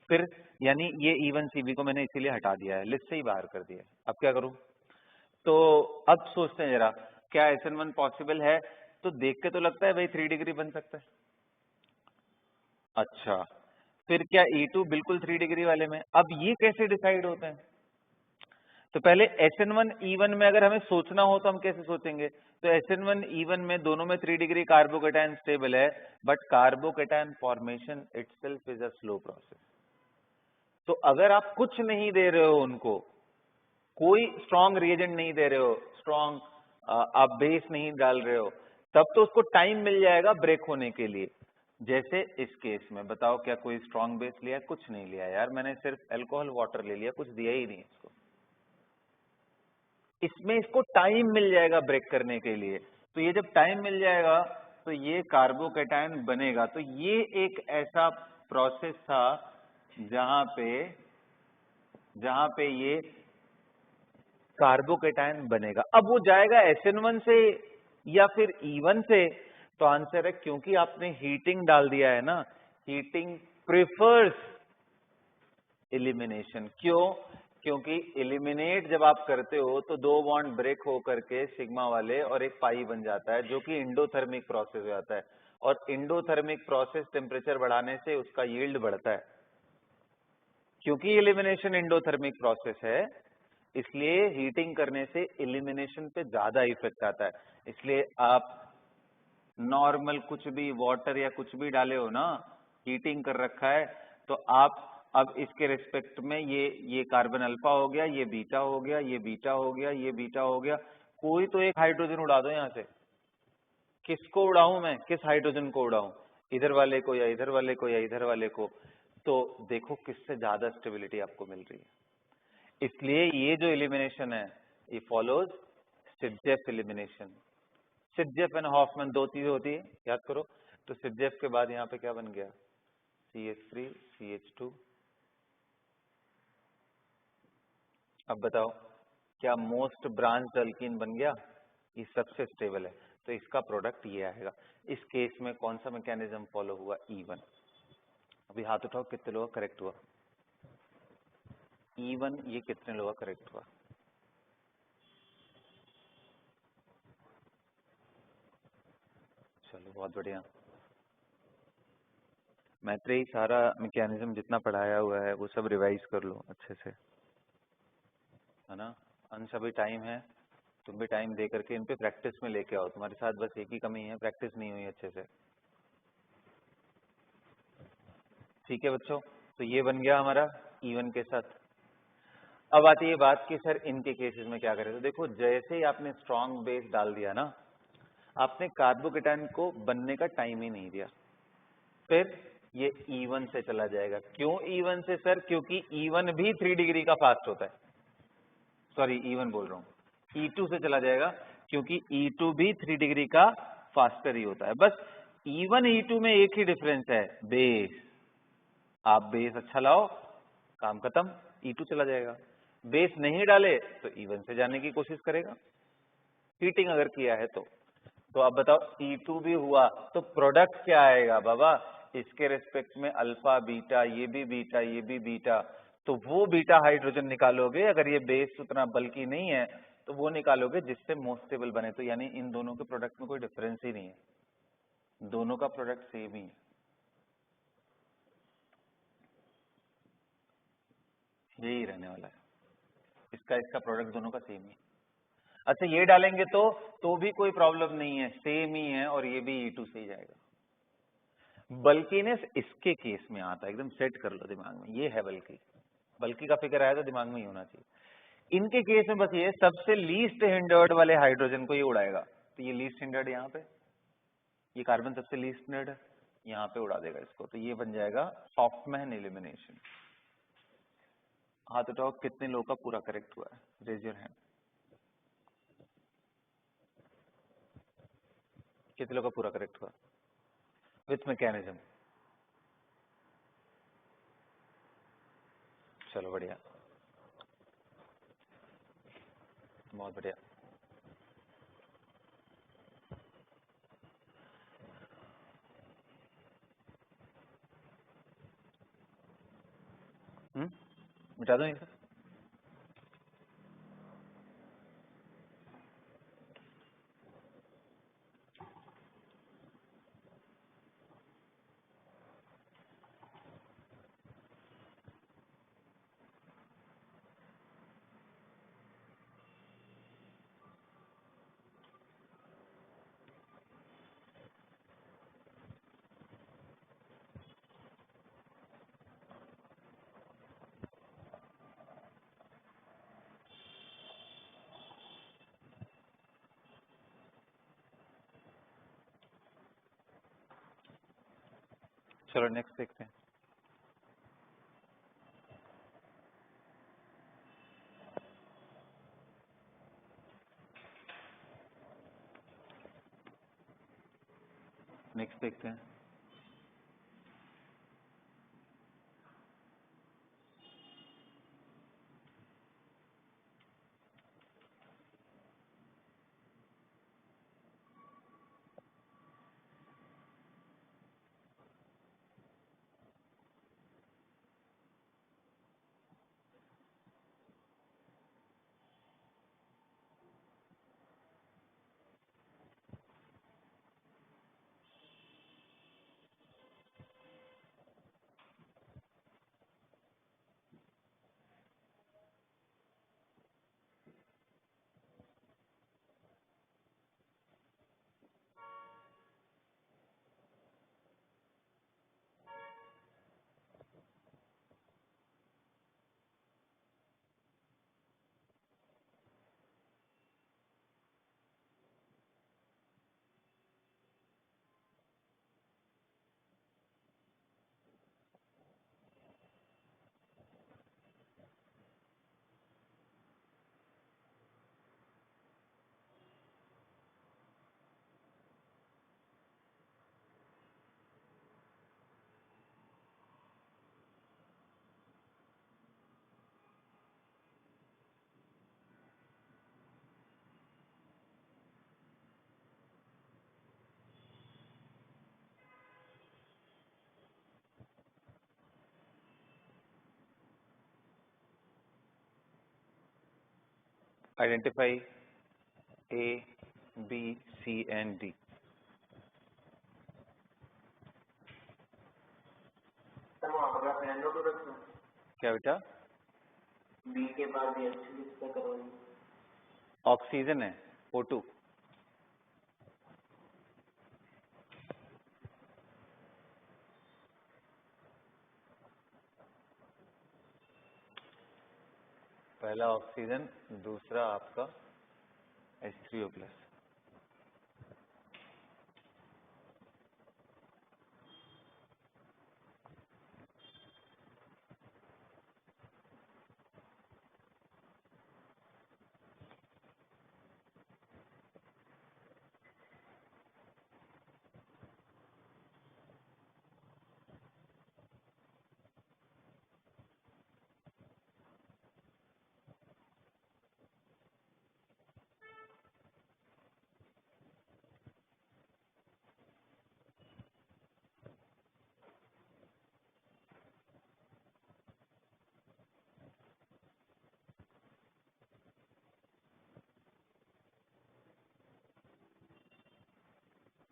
फिर यानी ये E1CB को मैंने इसीलिए हटा दिया है, लिस्ट से ही बाहर कर दिया है। अब क्या करूं, तो अब सोचते हैं जरा, क्या SN1 पॉसिबल है, तो देख के तो लगता है भाई 3 डिग्री बन सकता है। अच्छा, फिर क्या E2 बिल्कुल 3 डिग्री वाले में, अब ये कैसे डिसाइड होते हैं। तो पहले SN1 E1 में अगर हमें सोचना हो तो हम कैसे सोचेंगे, तो SN1 E1 में दोनों में 3 डिग्री कार्बोकेटायन स्टेबल है, but carbocation formation itself is a slow process. तो अगर आप कुछ नहीं दे रहे हो उनको, कोई स्ट्रॉन्ग रिएजेंट नहीं दे रहे हो, स्ट्रॉन्ग आप बेस नहीं डाल रहे हो, तब तो उसको टाइम मिल जाएगा ब्रेक होने के लिए। जैसे इस केस में बताओ, क्या कोई स्ट्रॉन्ग बेस लिया, कुछ नहीं लिया यार, मैंने सिर्फ अल्कोहल वाटर ले लिया, कुछ दिया ही नहीं इसको। इसमें इसको टाइम मिल जाएगा ब्रेक करने के लिए, तो ये जब टाइम मिल जाएगा तो ये कार्बोकेटायन बनेगा। तो ये एक ऐसा प्रोसेस था जहां पे ये कार्बोकेटायन बनेगा। अब वो जाएगा SN1 से या फिर E1 से, तो आंसर है क्योंकि आपने हीटिंग डाल दिया है ना, हीटिंग प्रिफर्स एलिमिनेशन। क्यों, क्योंकि एलिमिनेट जब आप करते हो तो 2 बॉन्ड ब्रेक हो करके सिग्मा वाले और एक पाई बन जाता है, जो कि इंडोथर्मिक प्रोसेस हो जाता है, और इंडोथर्मिक प्रोसेस टेम्परेचर बढ़ाने से उसका यील्ड बढ़ता है। क्योंकि एलिमिनेशन इंडोथर्मिक प्रोसेस है, इसलिए हीटिंग करने से एलिमिनेशन पे ज्यादा इफेक्ट आता है। इसलिए आप नॉर्मल कुछ भी वाटर या कुछ भी डाले हो ना, हीटिंग कर रखा है, तो आप अब इसके रिस्पेक्ट में ये कार्बन अल्फा हो गया, ये बीटा हो गया, ये बीटा हो गया, ये बीटा हो गया, कोई तो एक हाइड्रोजन उड़ा दो यहां से। किसको उड़ाऊं मैं, किस हाइड्रोजन को उड़ाऊं, इधर वाले को या इधर वाले को या इधर वाले को, तो देखो किससे ज्यादा स्टेबिलिटी आपको मिल रही है। इसलिए ये जो एलिमिनेशन है ये फॉलोज सिडजेफ एलिमिनेशन। सिडजेफ एंड हॉफमैन दो चीजें होती है, याद करो। तो सिडजेफ के बाद यहाँ पे क्या बन गया, CH3 CH2। अब बताओ क्या मोस्ट ब्रांच अल्कीन बन गया? ये सबसे स्टेबल है, तो इसका प्रोडक्ट ये आएगा। इस केस में कौन सा मैकेनिज्म फॉलो हुआ? E1। अभी हाथ उठाओ कितने लोगों का करेक्ट हुआ? E1 ये कितने लोगों का करेक्ट हुआ? चलो बहुत बढ़िया। मैत्रेयी सारा मैकेनिज्म जितना पढ़ाया हुआ है वो सब रिवाइज कर लो अच्छे से, है ना। अंश अभी टाइम है, तुम भी टाइम दे करके इन पे प्रैक्टिस में लेके आओ। तुम्हारे साथ बस एक ही कमी है, प्रैक्टिस नहीं हुई अच्छे से। ठीक है बच्चों, तो ये बन गया हमारा E1 के साथ। अब आती है बात कि सर इनके केसेस में क्या करें। तो देखो जैसे ही आपने स्ट्रॉन्ग बेस डाल दिया ना, आपने कार्बोकेटाइन को बनने का टाइम ही नहीं दिया, फिर ये E1 से चला जाएगा। क्यों E1 से सर? क्योंकि E1 भी 3 डिग्री का फास्ट होता है। सॉरी E1 बोल रहा हूँ, E2 से चला जाएगा क्योंकि E2 भी 3 डिग्री का फास्टर ही होता है। बस E1 E2 में एक ही डिफरेंस है, बेस। आप बेस अच्छा लाओ, काम खत्म, E2 चला जाएगा। बेस नहीं डाले तो E1 से जाने की कोशिश करेगा, हीटिंग अगर किया है तो अब बताओ E2 भी हुआ तो प्रोडक्ट क्या आएगा बाबा? इसके रिस्पेक्ट में अल्फा बीटा, ये भी बीटा, ये भी बीटा, तो वो बीटा हाइड्रोजन निकालोगे। अगर ये बेस उतना बल्कि नहीं है तो वो निकालोगे जिससे मोस्ट स्टेबल बने। तो यानी इन दोनों के प्रोडक्ट में कोई डिफरेंस ही नहीं है, दोनों का प्रोडक्ट सेम ही है। यही रहने वाला है, इसका इसका प्रोडक्ट दोनों का सेम ही है। अच्छा ये डालेंगे तो भी कोई प्रॉब्लम नहीं है, सेम ही है, और ये भी E2 से ही जाएगा। बल्कीनेस इसके केस में आता है, एकदम सेट कर लो दिमाग में, ये है बल्कि। बल्कि का फिक्र आया तो दिमाग में ही होना चाहिए। इनके केस में बस ये सबसे लीस्ट हिंडर्ड वाले हाइड्रोजन को ये उड़ाएगा। तो ये लीस्ट हिंडर्ड यहाँ पे, ये कार्बन सबसे लीस्ट हिंडर्ड है, यहाँ पे उड़ा देगा इसको। तो ये बन जाएगा सॉफ्टमैन एलिमिनेशन। हाथ उठाओ कितने लोग का पूरा करेक्ट हुआ है? Raise your hand. कितने लोग का पूरा करेक्ट हुआ विथ मैकेनिज्म? चलो बढ़िया, बहुत बढ़िया। मिटा दो इसे। चलो नेक्स्ट देखते हैं। नेक्स्ट देखते हैं। Identify A, B, C and D. क्या बेटा? बी के बाद रिएक्शन करो। ऑक्सीजन है O2। पहला ऑक्सीजन, दूसरा आपका H3O+।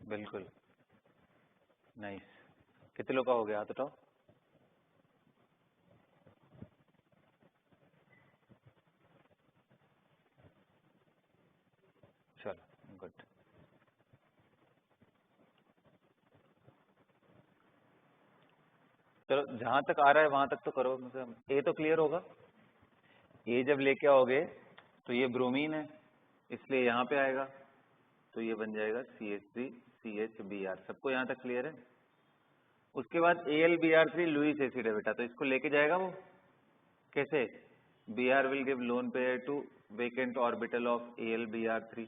बिल्कुल नाइस। कितने लोग का हो गया हाथ उठाओ। चलो गुड। चलो जहां तक आ रहा है वहां तक तो करो। मतलब ए तो क्लियर होगा। ए जब लेके आओगे तो ये ब्रोमीन है, इसलिए यहाँ पे आएगा तो ये बन जाएगा CH3CHBr। सबको यहाँ तक क्लियर है? उसके बाद AlBr3 लुईस एसिड है बेटा, तो इसको लेके जाएगा वो कैसे? Br will give lone pair to vacant orbital of AlBr3।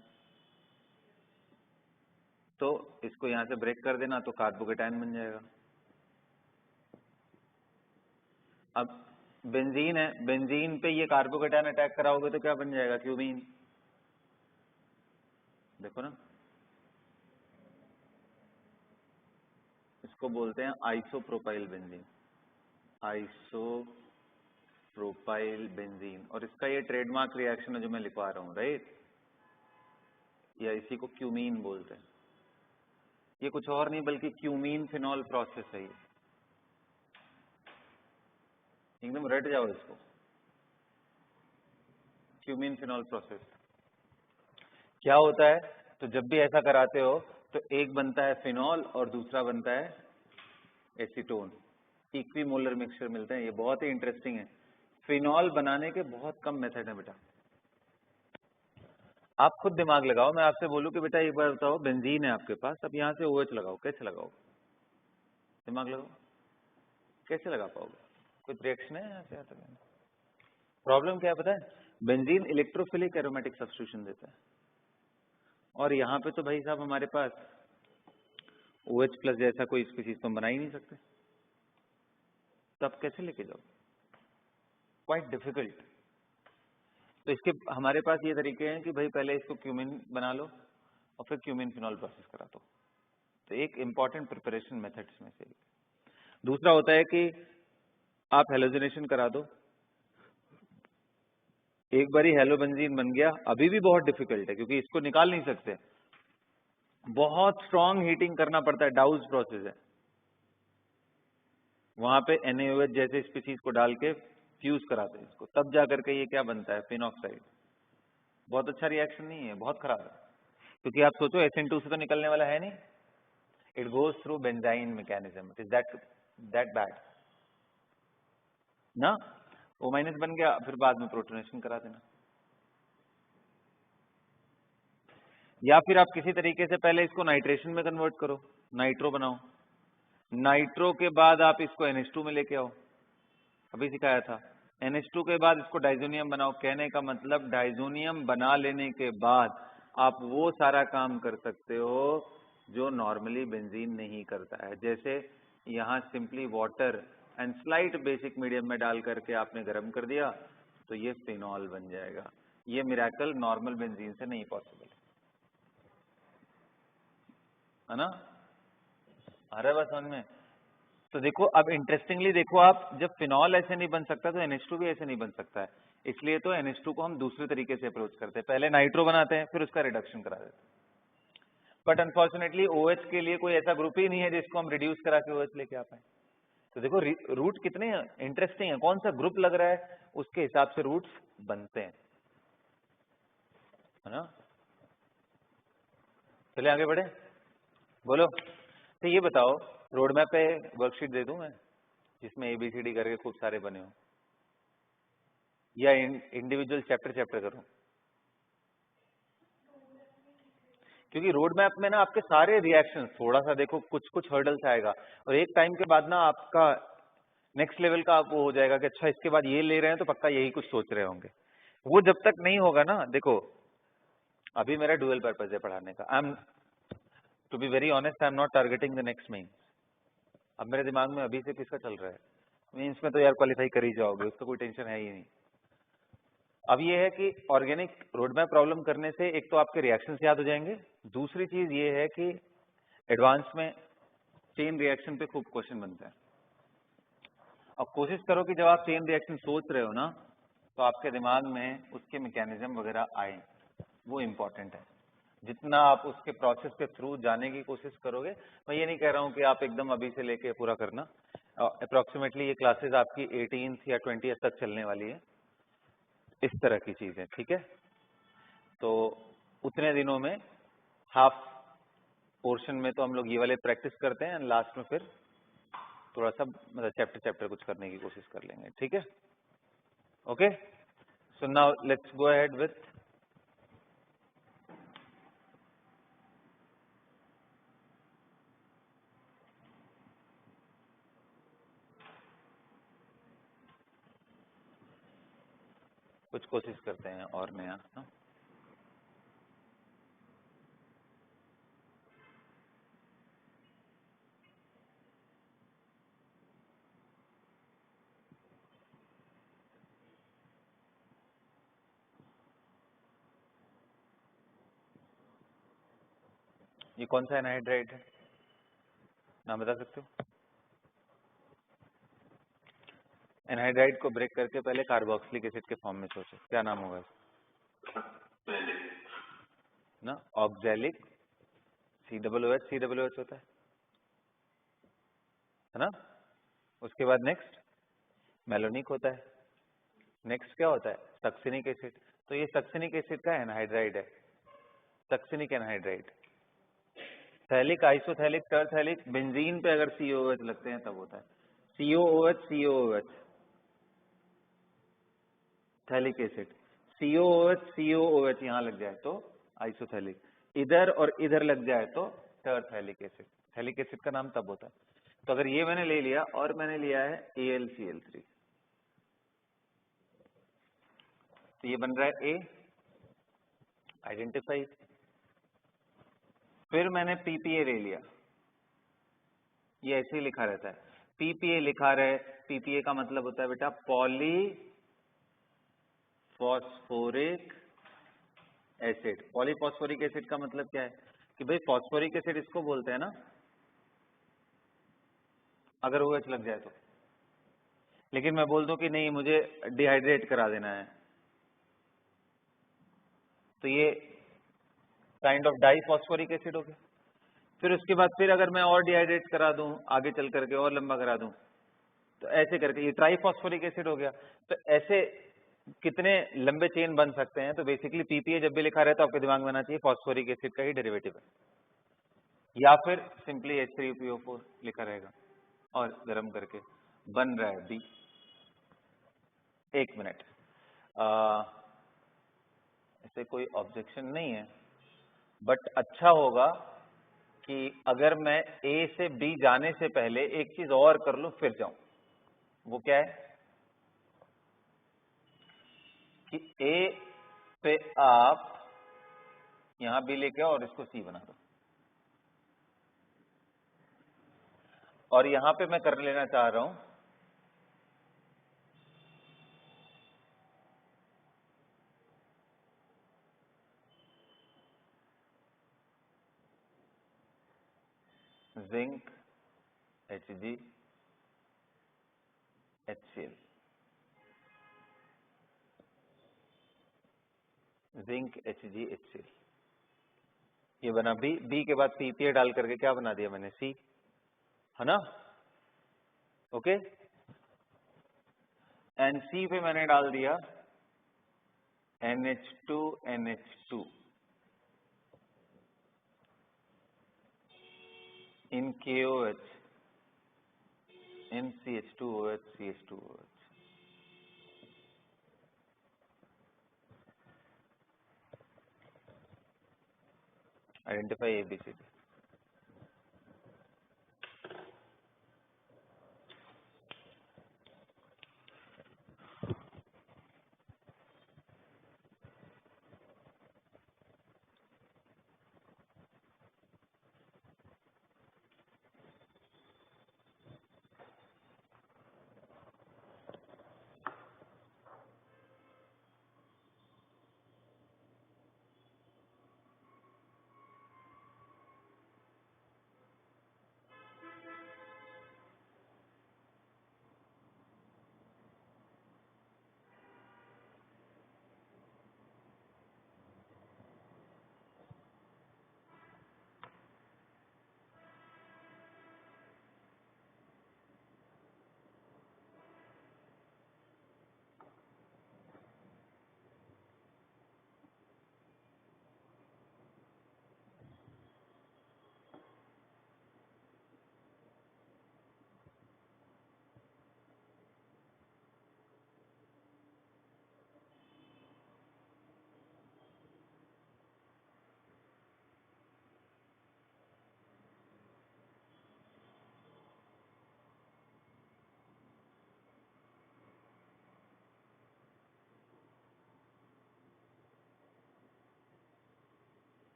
तो इसको यहाँ से ब्रेक कर देना तो कार्बोकेटायन बन जाएगा। अब बेंजीन है, बेंजीन पे ये कार्बोकेटायन अटैक कराओगे तो क्या बन जाएगा? क्यूमीन। देखो ना, इसको बोलते हैं आइसोप्रोपाइल बेंजीन, आइसोप्रोपाइल बेंजीन। और इसका ये ट्रेडमार्क रिएक्शन है जो मैं लिखवा रहा हूँ, राइट? या इसी को क्यूमीन बोलते हैं। ये कुछ और नहीं बल्कि क्यूमीन फिनॉल प्रोसेस है। ये एकदम रट जाओ इसको, क्यूमीन फिनॉल प्रोसेस क्या होता है? तो जब भी ऐसा कराते हो तो एक बनता है फिनॉल और दूसरा बनता है एसीटोन। इक्विमोलर मिक्सचर मिलते हैं। ये बहुत ही इंटरेस्टिंग है। फिनॉल बनाने के बहुत कम मेथड है बेटा, आप खुद दिमाग लगाओ। मैं आपसे बोलूं कि बेटा एक बार बताओ, बेंजीन है आपके पास, अब यहाँ से OH लगाओ, कैसे लगाओ? दिमाग लगाओ, कैसे लगा पाओगे? कोई रिएक्शन है यहाँ से? आता है प्रॉब्लम क्या है पता है? बेंजीन इलेक्ट्रोफिलिक एरोमेटिक सब्स्टिट्यूशन देता है, और यहाँ पे तो भाई साहब हमारे पास OH+ जैसा कोई स्पीशीज तो बना ही नहीं सकते, तो आप कैसे लेके जाओ? Quite difficult. तो इसके हमारे पास ये तरीके हैं कि भाई पहले इसको क्यूमिन बना लो और फिर क्यूमिन फिनॉल प्रोसेस करा दो। तो एक इंपॉर्टेंट प्रिपरेशन मेथड्स में से एक। दूसरा होता है कि आप हेलोजिनेशन करा दो। एक बारी हेलोबेंजीन बन गया, अभी भी बहुत डिफिकल्ट है क्योंकि इसको निकाल नहीं सकते, बहुत स्ट्रॉन्ग हीटिंग करना पड़ता है, डाउज प्रोसेस है। वहां पे NaOH जैसे स्पीशीज को डाल के फ्यूज कराते हैं इसको, तब जाकर के ये क्या बनता है? फिनॉक्साइड। बहुत अच्छा रिएक्शन नहीं है, बहुत खराब है। क्योंकि आप सोचो SN2 से तो निकलने वाला है नहीं, it goes through benzene mechanism. It is that bad ना। O- बन गया, फिर बाद में प्रोटोनेशन करा देना, या फिर आप किसी तरीके से पहले इसको नाइट्रेशन में कन्वर्ट करो, नाइट्रो बनाओ। नाइट्रो के बाद आप इसको NH2 में लेके आओ, अभी सिखाया था। NH2 के बाद इसको डाइजोनियम बनाओ। कहने का मतलब डाइजोनियम बना लेने के बाद आप वो सारा काम कर सकते हो जो नॉर्मली बेंजीन नहीं करता है। जैसे यहाँ simply water and slight basic medium में डाल करके आपने गर्म कर दिया तो ये फिनॉल बन जाएगा। ये मिरेकल नॉर्मल बेंजीन से नहीं पॉसिबल है ना। आ रहा है बात समझ में? तो देखो अब इंटरेस्टिंगली देखो आप, जब फिनॉल ऐसे नहीं बन सकता तो NH2 भी ऐसे नहीं बन सकता है। इसलिए तो NH2 को हम दूसरे तरीके से अप्रोच करते हैं, पहले नाइट्रो बनाते हैं फिर उसका रिडक्शन करा देते हैं। बट अनफॉर्चुनेटली OH के लिए कोई ऐसा ग्रुप ही नहीं है जिसको हम रिड्यूस करा के OH लेके आ पाए। तो देखो रूट कितने इंटरेस्टिंग है, कौन सा ग्रुप लग रहा है उसके हिसाब से रूट्स बनते हैं, है ना। चलिए आगे बढ़े, बोलो। तो ये बताओ, रोड मैप पे वर्कशीट दे दूं मैं जिसमें ABCD करके खूब सारे बने हो, या इंडिविजुअल चैप्टर करूं? क्योंकि रोड मैप में ना आपके सारे रिएक्शन थोड़ा सा देखो, कुछ कुछ हर्डल्स आएगा और एक टाइम के बाद ना आपका नेक्स्ट लेवल का वो हो जाएगा कि अच्छा इसके बाद ये ले रहे हैं तो पक्का यही कुछ सोच रहे होंगे। वो जब तक नहीं होगा ना, देखो अभी मेरा डुअल पर्पज है पढ़ाने का। I am to be very honest, I am not targeting the next mains. अब मेरे दिमाग में अभी से किसका चल रहा है, मेंस में तो यार क्वालिफाई कर ही जाओगे, उसका कोई टेंशन है ही नहीं। अब ये है कि ऑर्गेनिक रोड मैप प्रॉब्लम करने से एक तो आपके रिएक्शंस याद हो जाएंगे, दूसरी चीज ये है कि एडवांस में चेन रिएक्शन पे खूब क्वेश्चन बनते हैं। अब कोशिश करो कि जब आप चेन रिएक्शन सोच रहे हो ना, तो आपके दिमाग में उसके मैकेनिज्म वगैरह आए, वो इम्पोर्टेंट है। जितना आप उसके प्रोसेस के थ्रू जाने की कोशिश करोगे, मैं ये नहीं कह रहा हूँ कि आप एकदम अभी से लेके पूरा करना, अप्रोक्सीमेटली ये क्लासेस आपकी 18th या 20th तक चलने वाली है, इस तरह की चीजें, ठीक है। तो उतने दिनों में हाफ पोर्शन में तो हम लोग ये वाले प्रैक्टिस करते हैं, लास्ट में फिर थोड़ा सा मतलब चैप्टर कुछ करने की कोशिश कर लेंगे, ठीक है। Okay, so now let's go ahead with कुछ कोशिश करते हैं और नया ना? ये कौन सा एनहाइड्राइड है, नाम बता सकते हो? एनहाइड्राइड को ब्रेक करके पहले कार्बोक्सिलिक एसिड के फॉर्म में सोचो, क्या नाम होगा ना? ऑक्सैलिक COOH होता है ना। उसके बाद नेक्स्ट मेलोनिक होता है, नेक्स्ट क्या होता है? Succinic acid. तो ये सक्सिनिक एसिड का एनहाइड्राइड है, succinic anhydride. Phthalic, isophthalic, टरथैलिक, benzene पे अगर COOH लगते हैं तब होता है COOH थैलिक एसिड। COOH यहाँ लग जाए तो आइसोथैलिक, इधर और इधर लग जाए तो टरथैलिक एसिड। थैलिक एसिड का नाम तब होता है। तो अगर ये मैंने ले लिया और मैंने लिया है AlCl3, तो ये बन रहा है A, आइडेंटिफाई। फिर मैंने PPA ले लिया, ये ऐसे ही लिखा रहता है, PPA लिखा रहे। PPA का मतलब होता है बेटा poly phosphoric acid. Polyphosphoric acid का मतलब क्या है कि भाई फॉस्फोरिक एसिड इसको बोलते हैं ना अगर OH लग जाए तो। लेकिन मैं बोल दूं कि नहीं मुझे डिहाइड्रेट करा देना है, तो ये काइंड ऑफ डाइफॉस्फोरिक एसिड हो गया। फिर उसके बाद फिर अगर मैं और डिहाइड्रेट करा दूं, आगे चल करके और लंबा करा दूं, तो ऐसे करके ये ट्राइफॉस्फोरिक एसिड हो गया। तो ऐसे कितने लंबे चेन बन सकते हैं। तो बेसिकली PPA जब भी लिखा रहता है आपके दिमाग में आना चाहिए फॉस्फोरिक एसिड का ही डेरिवेटिव है, या फिर सिंपली H3PO4 लिखा रहेगा और गर्म करके बन रहा है B। एक मिनट, ऐसे कोई ऑब्जेक्शन नहीं है, बट अच्छा होगा कि अगर मैं A से B जाने से पहले एक चीज और कर लूं फिर जाऊं। वो क्या है कि A पे आप यहां B लेके आओ और इसको C बना दो, और यहां पे मैं कर लेना चाह रहा हूं zinc Hg HCl। Zinc HgHcl, ये बना बी, बी के बाद PPA डाल करके क्या बना दिया मैंने, सी, है ना, ओके। एंड सी पे मैंने डाल दिया NH2NH2 in KOH in CH2OH CH2OH. Identify ABCD.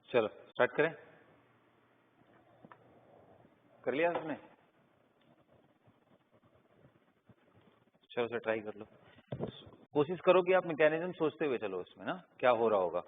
चलो स्टार्ट करें, कर लिया आपने, चलो उसे ट्राई कर लो, कोशिश करो कि आप मैकेनिज्म सोचते हुए चलो उसमें ना क्या हो रहा होगा।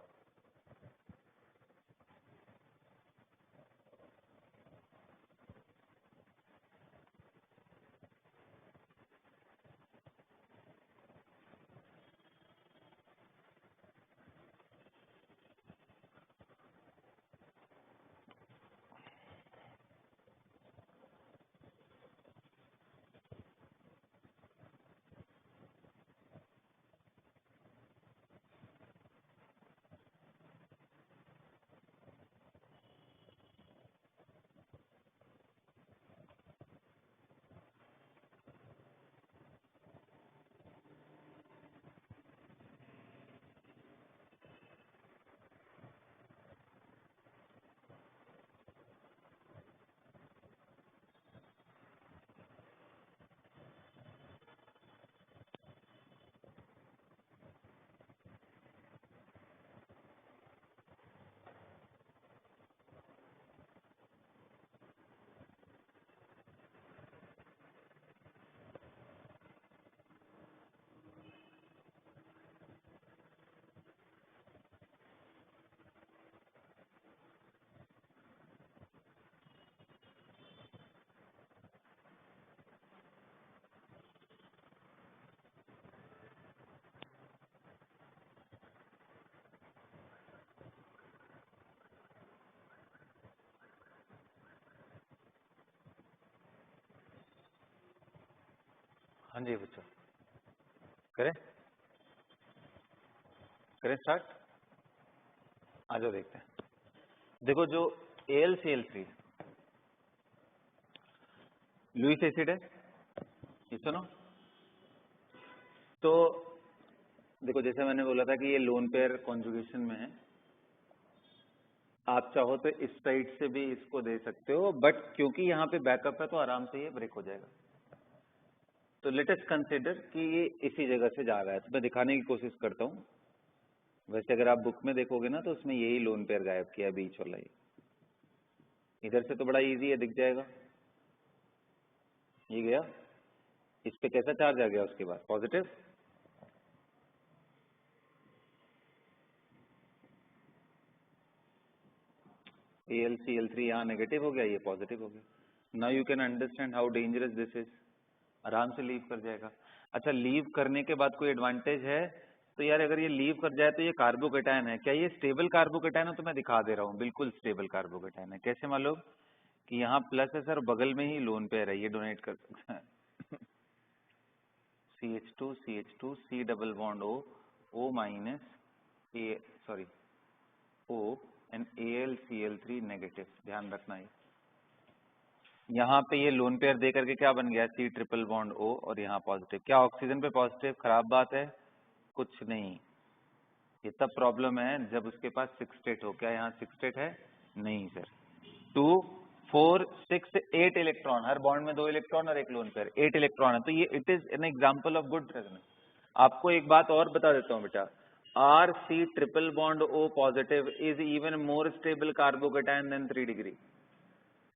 हाँ जी बच्चों, करें करें स्टार्ट, आ जाओ देखते हैं। देखो जो AlCl3 लुईस एसिड है, ये सुनो, तो देखो जैसे मैंने बोला था कि ये लोन पेयर कॉन्जुगेशन में है, आप चाहो तो इस साइड से भी इसको दे सकते हो, बट क्योंकि यहाँ पे बैकअप है तो आराम से ये ब्रेक हो जाएगा। तो लेट अस कंसिडर कि ये इसी जगह से जा रहा है, तो मैं दिखाने की कोशिश करता हूँ। वैसे अगर आप बुक में देखोगे ना तो उसमें यही लोन पेयर गायब किया बीच वाला, ये इधर से तो बड़ा इजी है, दिख जाएगा, ये गया, इस पे कैसा चार्ज आ गया उसके बाद, पॉजिटिव, AlCl3 यहाँ नेगेटिव हो गया, ये पॉजिटिव हो गया। Now you can understand how dangerous this is, आराम से लीव कर जाएगा। अच्छा, लीव करने के बाद कोई एडवांटेज है? तो यार अगर ये लीव कर जाए तो ये कार्बोकेटायन है, क्या ये स्टेबल कार्बोकेटायन है? तो मैं दिखा दे रहा हूँ, बिल्कुल स्टेबल कार्बोकेटायन है। कैसे मालूम? कि यहाँ प्लस है सर, बगल में ही लोन पेयर है, ये डोनेट कर सकता है। CH2 CH2 C double bond O, O minus A, sorry O and AlCl3 negative, ध्यान रखना ये। यहाँ पे ये लोन पेयर दे करके क्या बन गया? C ट्रिपल बॉन्ड O और यहाँ पॉजिटिव। क्या ऑक्सीजन पे पॉजिटिव खराब बात है? कुछ नहीं। ये तब प्रॉब्लम है जब उसके पास 6 स्टेट हो। क्या यहाँ 6 स्टेट है? नहीं सर। 2 4 6 8 इलेक्ट्रॉन, हर बॉन्ड में 2 इलेक्ट्रॉन और एक लोन पेयर, 8 इलेक्ट्रॉन है। तो ये it is an example of good resonance. आपको एक बात और बता देता हूँ बेटा, RC triple bond O positive is even more stable carbocation than 3 degree.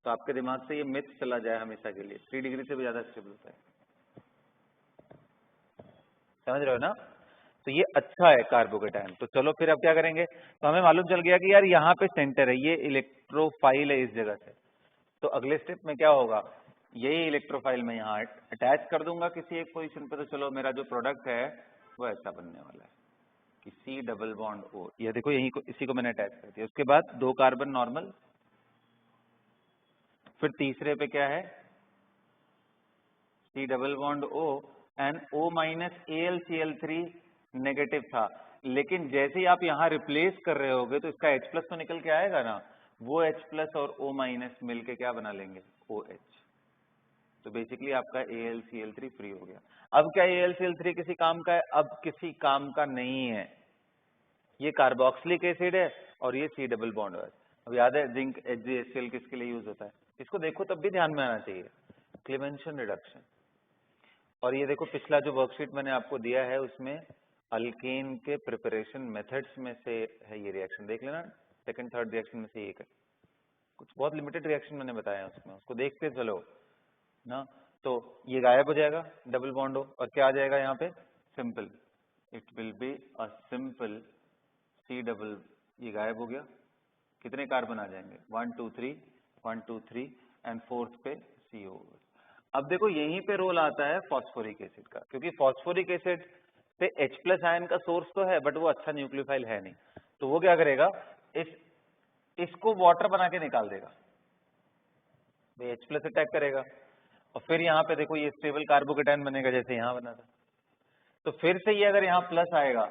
तो आपके दिमाग से ये मिथ चला जाए हमेशा के लिए, 3 डिग्री से भी ज्यादा स्टेबल होता है। समझ रहे हो ना? तो ये अच्छा है कार्बोकेटायन। तो चलो फिर अब क्या करेंगे? तो हमें मालूम चल गया कि यार यहाँ पे सेंटर है, ये इलेक्ट्रोफाइल है इस जगह से। तो अगले स्टेप में क्या होगा? यही इलेक्ट्रोफाइल में यहाँ अटैच कर दूंगा किसी एक पोजीशन पे। तो चलो मेरा जो प्रोडक्ट है वो ऐसा बनने वाला है कि C डबल बॉन्ड O, ये देखो यही को, इसी को मैंने अटैच कर दिया। उसके बाद 2 कार्बन नॉर्मल, फिर तीसरे पे क्या है? C double bond O and O minus AlCl3 negative था। लेकिन जैसे ही आप यहाँ रिप्लेस कर रहे होगे तो इसका H प्लस तो निकल के आएगा ना, वो H प्लस और O माइनस मिलके क्या बना लेंगे? OH। तो बेसिकली आपका AlCl3 फ्री हो गया। अब क्या AlCl3 किसी काम का है? अब किसी काम का नहीं है। ये कार्बोक्सिलिक एसिड है और ये C डबल बॉन्ड है। अब याद है जिंक HgHcl किसके लिए यूज होता है? इसको देखो तब भी ध्यान में आना चाहिए, क्लेमेंशन रिडक्शन। और ये देखो पिछला जो वर्कशीट मैंने आपको दिया है उसमें अल्केन के प्रिपरेशन मेथड्स में से है ये रिएक्शन, देख लेना। सेकंड थर्ड रिएक्शन में से एक है, कुछ बहुत लिमिटेड रिएक्शन मैंने बताया उसमें, उसको देखते चलो ना। तो ये गायब हो जाएगा डबल बॉन्ड हो, और क्या आ जाएगा यहाँ पे? Simple, it will be a simple C double, ये गायब हो गया। कितने कार्बन आ जाएंगे? 1 2 3 1 2 3 एंड फोर्थ पे CO। अब देखो यहीं पे रोल आता है फॉस्फोरिक एसिड का, क्योंकि फॉस्फोरिक एसिड पे H प्लस आयन का सोर्स तो है बट वो अच्छा न्यूक्लियोफाइल है नहीं। तो वो क्या करेगा? इसको वाटर बना के निकाल देगा, H प्लस अटैक करेगा और फिर यहाँ पे देखो ये स्टेबल कार्बोकेटायन बनेगा जैसे यहाँ बना था। तो फिर से ये अगर यहाँ प्लस आएगा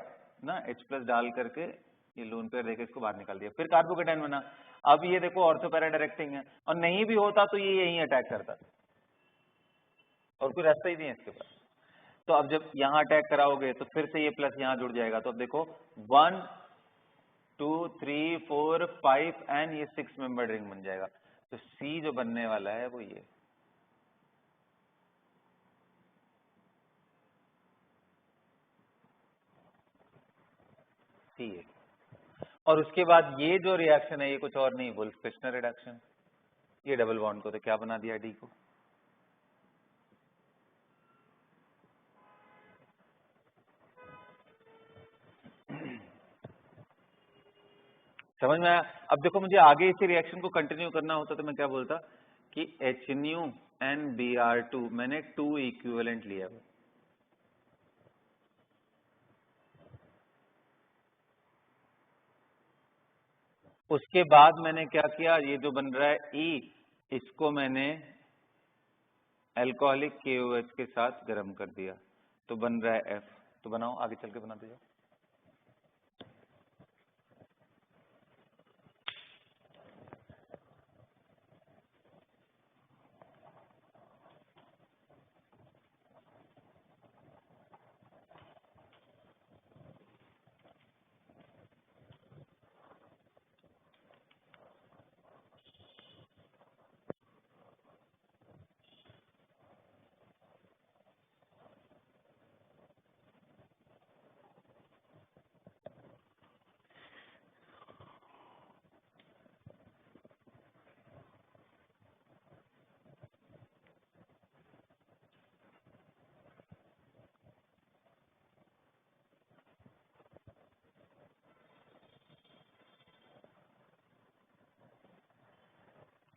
ना, H प्लस डाल करके ये लोन पेयर देके इसको बाहर निकाल दिया, फिर कार्बोकेटायन बना। अब ये देखो ऑर्थो पैरा डायरेक्टिंग है, और नहीं भी होता तो ये यहीं अटैक करता, और कोई रास्ता ही नहीं है इसके पास। तो अब जब यहाँ अटैक कराओगे तो फिर से ये प्लस यहाँ जुड़ जाएगा। तो अब देखो 1 2 3 4 5 एंड ये 6 मेंबर रिंग बन जाएगा। तो C जो बनने वाला है वो ये, C है। और उसके बाद ये जो रिएक्शन है ये कुछ और नहीं, वुल्फ-किर्चनर रिडक्शन। ये डबल बॉन्ड को तो क्या बना दिया? D को। समझ में आया? अब देखो मुझे आगे इसी रिएक्शन को कंटिन्यू करना होता तो मैं क्या बोलता कि HNu and Br2 मैंने 2 इक्विवेलेंट लिया है। उसके बाद मैंने क्या किया? ये जो बन रहा है E, इसको मैंने अल्कोहलिक KOH के साथ गर्म कर दिया, तो बन रहा है F। तो बनाओ, आगे चल के बनाते जाओ।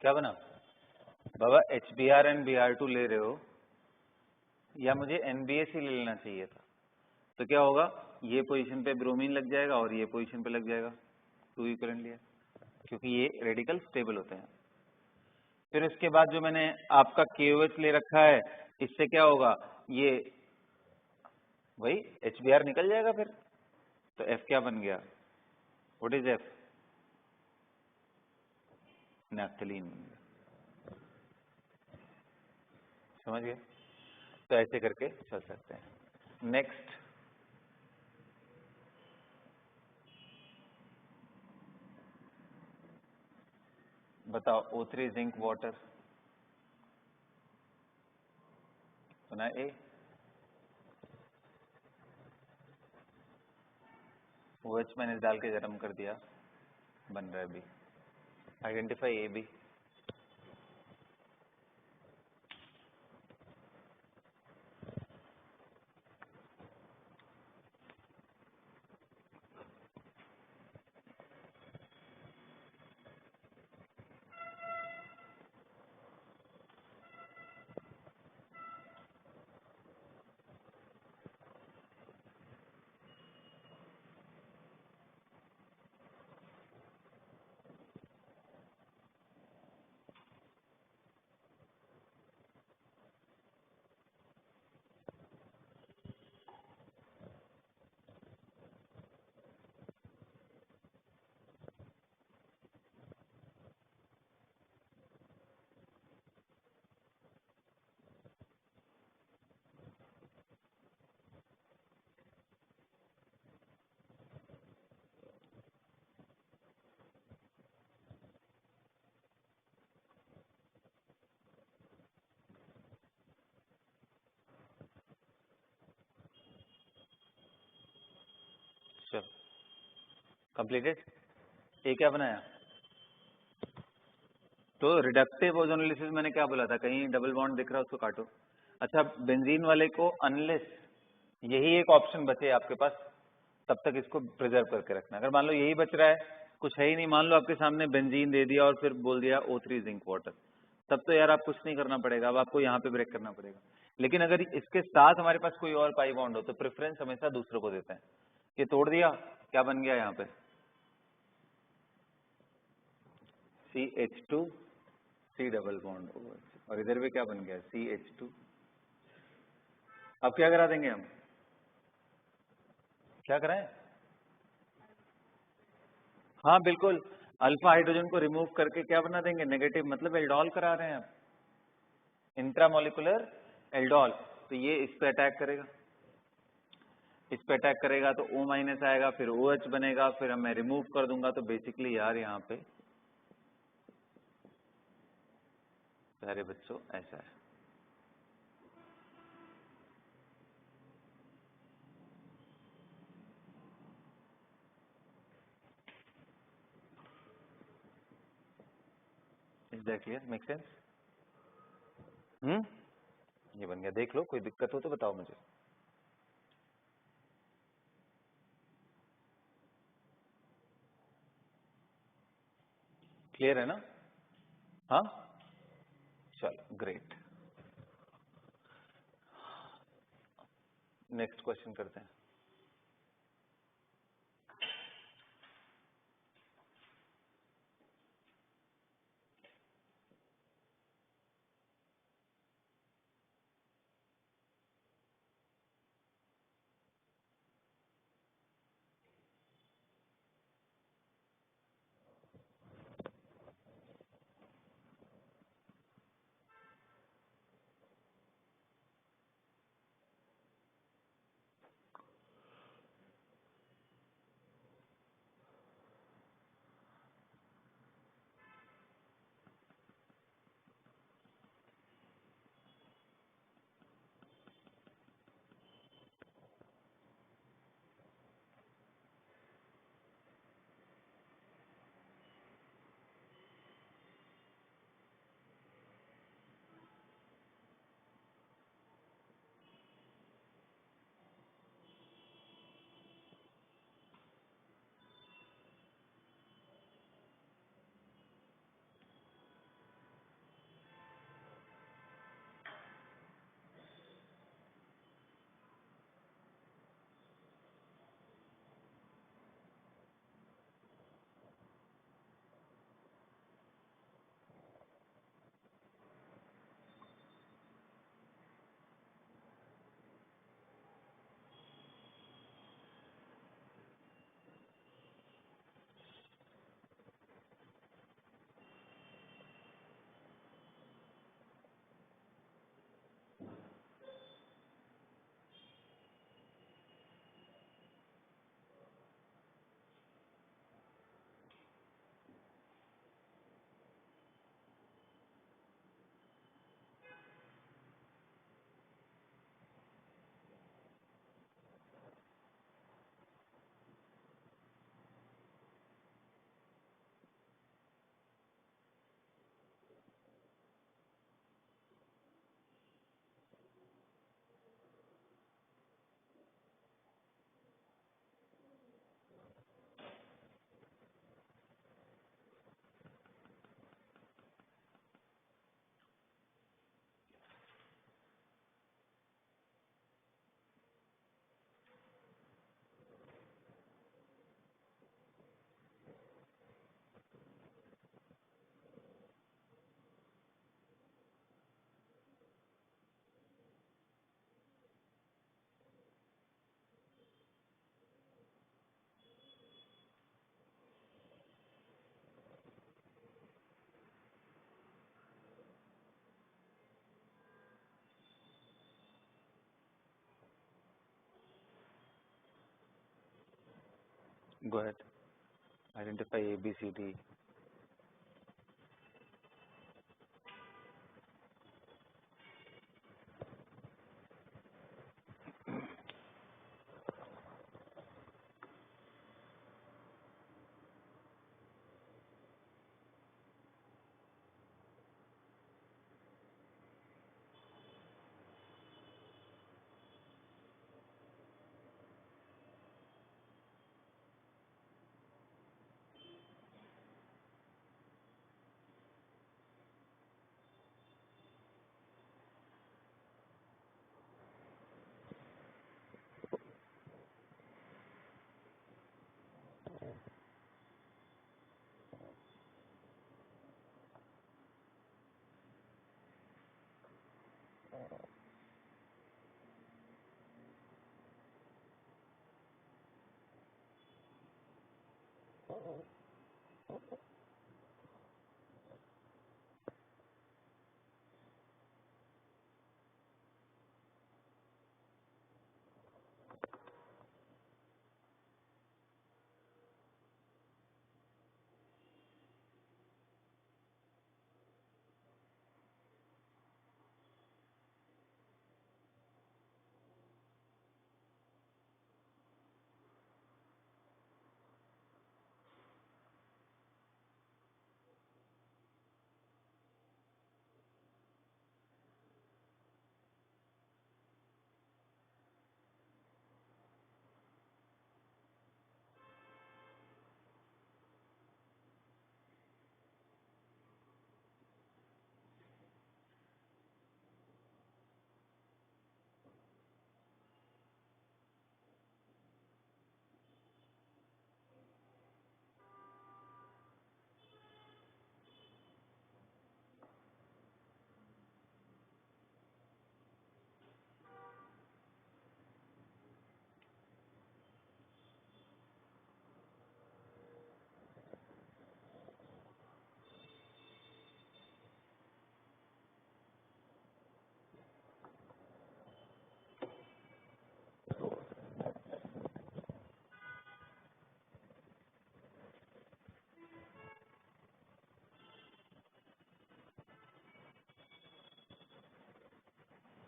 क्या बना बाबा? HBr and Br2 ले रहे हो या मुझे NBAC ले लेना चाहिए था। तो क्या होगा, ये पोजीशन पे ब्रोमीन लग जाएगा और ये पोजीशन पे लग जाएगा, 2 इक्विवेलेंट लिया, क्योंकि ये रेडिकल स्टेबल होते हैं। फिर उसके बाद जो मैंने आपका KOH ले रखा है, इससे क्या होगा, ये वही HBr निकल जाएगा फिर। तो F क्या बन गया, व्हाट इज F, नैफ्थलीन। समझ गए? तो ऐसे करके चल सकते हैं। नेक्स्ट, बताओ O3 जिंक वाटर, सुना ए, OH मैंने डाल के गर्म कर दिया, बन रहा है बी। Identify A B. चलो कंप्लीटेड। ए क्या बनाया, तो रिडक्टिव ओजोनोलिसिस मैंने क्या बोला था, कहीं डबल बॉन्ड दिख रहा है उसको काटो। अच्छा, बेंजीन वाले को अनलेस यही एक ऑप्शन बचे आपके पास, तब तक इसको प्रिजर्व करके रखना। अगर मान लो यही बच रहा है, कुछ है ही नहीं, मान लो आपके सामने बेंजीन दे दिया और फिर बोल दिया O3 जिंक वाटर, तब तो यार आप कुछ नहीं करना पड़ेगा, अब आपको यहाँ पे ब्रेक करना पड़ेगा। लेकिन अगर इसके साथ हमारे पास कोई और पाई बॉन्ड हो तो प्रेफरेंस हमेशा दूसरों को देते हैं। ये तोड़ दिया, क्या बन गया यहाँ पे, CH2 C double bond OH, और इधर भी क्या बन गया, CH2। अब क्या करा देंगे हम, क्या कराएं, हाँ बिल्कुल, अल्फा हाइड्रोजन को रिमूव करके क्या बना देंगे, नेगेटिव, मतलब एल्डोल करा रहे हैं आप, इंट्रामोलिकुलर एल्डोल। तो ये इस पे अटैक करेगा, इस पे अटैक करेगा तो O माइनस आएगा, फिर OH बनेगा, फिर मैं रिमूव कर दूंगा। तो बेसिकली यार यहाँ पे प्यारे बच्चों ऐसा है। Is that clear, make sense? ये बन गया, देख लो, कोई दिक्कत हो तो बताओ मुझे। क्लियर है ना? हाँ, चलो ग्रेट। नेक्स्ट क्वेश्चन करते हैं। Go ahead. Identify A, B, C, D.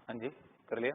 हाँ जी, कर लिया।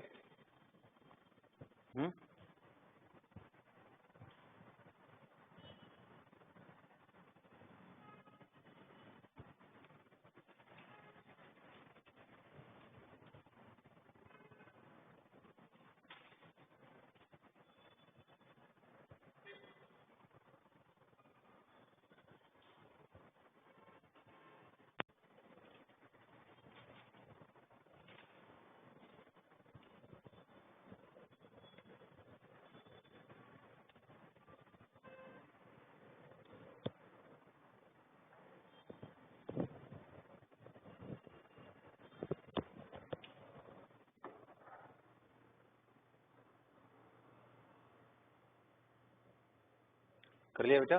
कर लिया बेटा?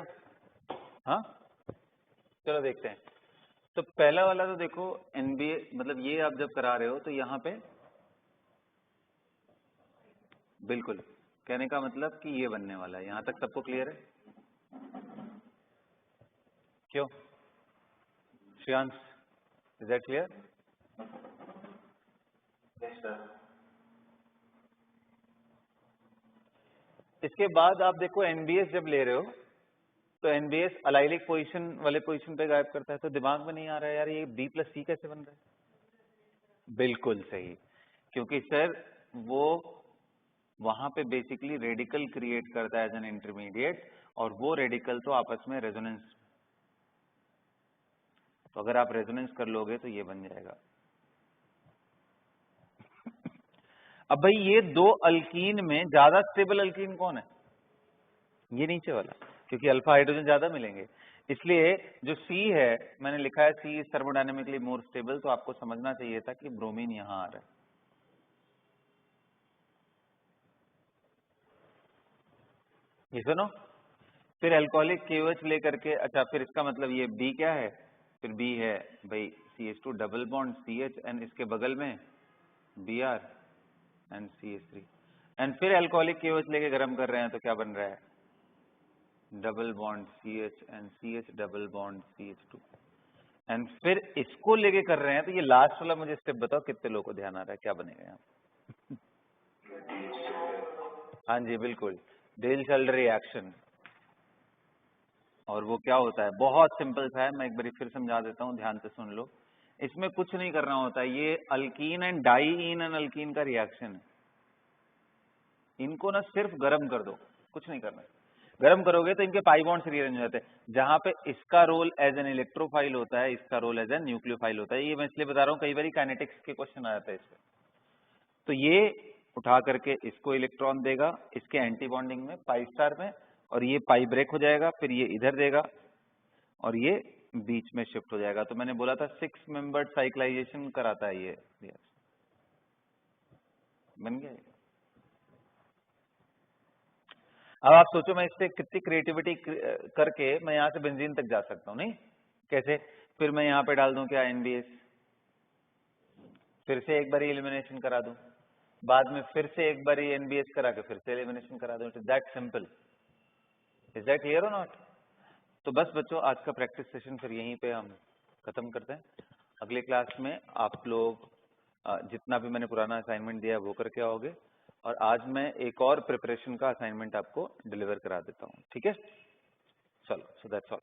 हाँ, चलो देखते हैं। तो पहला वाला तो देखो, एनबीए मतलब ये आप जब करा रहे हो तो यहाँ पे बिल्कुल कहने का मतलब कि ये बनने वाला है। यहाँ तक सबको क्लियर है? क्यों Shreyansh, is that clear? Yes sir. इसके बाद आप देखो एनबीएस जब ले रहे हो तो एनबीएस अलाइलिक पोजीशन वाले पोजीशन पे गायब करता है, तो दिमाग में नहीं आ रहा है यार ये बी प्लस सी कैसे बन रहा है? बिल्कुल सही, क्योंकि सर वो वहां पे बेसिकली रेडिकल क्रिएट करता है एज एन इंटरमीडिएट, और वो रेडिकल तो आपस में रेजोनेंस, तो अगर आप रेजोनेंस कर लोगे तो ये बन जाएगा। अब भाई ये दो अल्कीन में ज्यादा स्टेबल अल्कीन कौन है? ये नीचे वाला, क्योंकि अल्फा हाइड्रोजन ज्यादा मिलेंगे, इसलिए जो सी है मैंने लिखा है सी इज थर्मोडायनेमिकली मोर स्टेबल, तो आपको समझना चाहिए था कि ब्रोमीन यहां आ रहा है। ये सुनो, फिर अल्कोहलिक KOH लेकर के, अच्छा फिर इसका मतलब ये बी क्या है? फिर बी है भाई CH2 double bond CH and इसके बगल में Br एंड CH3, एंड फिर अल्कोहलिक KOH लेके गर्म कर रहे हैं तो क्या बन रहा है? Double bond CH and CH double bond CH2 and फिर इसको लेके कर रहे हैं। तो ये लास्ट वाला मुझे स्टेप बताओ, कितने लोगों को ध्यान आ रहा है, क्या बनेगा यहाँ? हाँ जी बिल्कुल, डिलशल्ड रिएक्शन। और वो क्या होता है, बहुत सिंपल सा है, मैं एक बार फिर समझा देता हूँ, ध्यान से सुन लो। इसमें कुछ नहीं करना होता है, ये alkyne and diyne and alkyne का रिएक्शन है। इनको ना सिर्फ गर्म कर दो, कुछ नहीं करना। गर्म करोगे तो इनके पाई बॉन्ड्स रीअरेंज हो जाते हैं। जहां पे इसका रोल एज एन इलेक्ट्रोफाइल होता है, इसका रोल एज एन न्यूक्लियोफाइल होता है। ये मैं इसलिए बता रहा हूँ, कई बार काइनेटिक्स के क्वेश्चन आ जाते हैं इसमें। तो ये उठा करके इसको इलेक्ट्रॉन देगा इसके एंटी बॉन्डिंग में पाई स्टार में, और ये पाई ब्रेक हो जाएगा, फिर ये इधर देगा और ये बीच में शिफ्ट हो जाएगा। तो मैंने बोला था 6 मेंबर्ड साइक्लाइजेशन कराता है ये रिएक्शन। बन गया। अब आप सोचो मैं इससे कितनी क्रिएटिविटी करके मैं यहाँ से बेंजीन तक जा सकता हूँ, नहीं? कैसे? फिर मैं यहाँ पे डाल दूं क्या NBS, फिर से एक बार एलिमिनेशन करा दूं, बाद में फिर से एक बार NBS करा के फिर से एलिमिनेशन करा दूं। It's that simple. Is that clear और नॉट? तो बस बच्चों, आज का प्रैक्टिस सेशन फिर यहीं पे हम खत्म करते हैं। अगले क्लास में आप लोग जितना भी मैंने पुराना असाइनमेंट दिया है वो करके आओगे, और आज मैं एक और प्रिपरेशन का असाइनमेंट आपको डिलीवर करा देता हूँ, ठीक है? चलो, so that's all.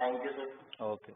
Thank you sir. Okay.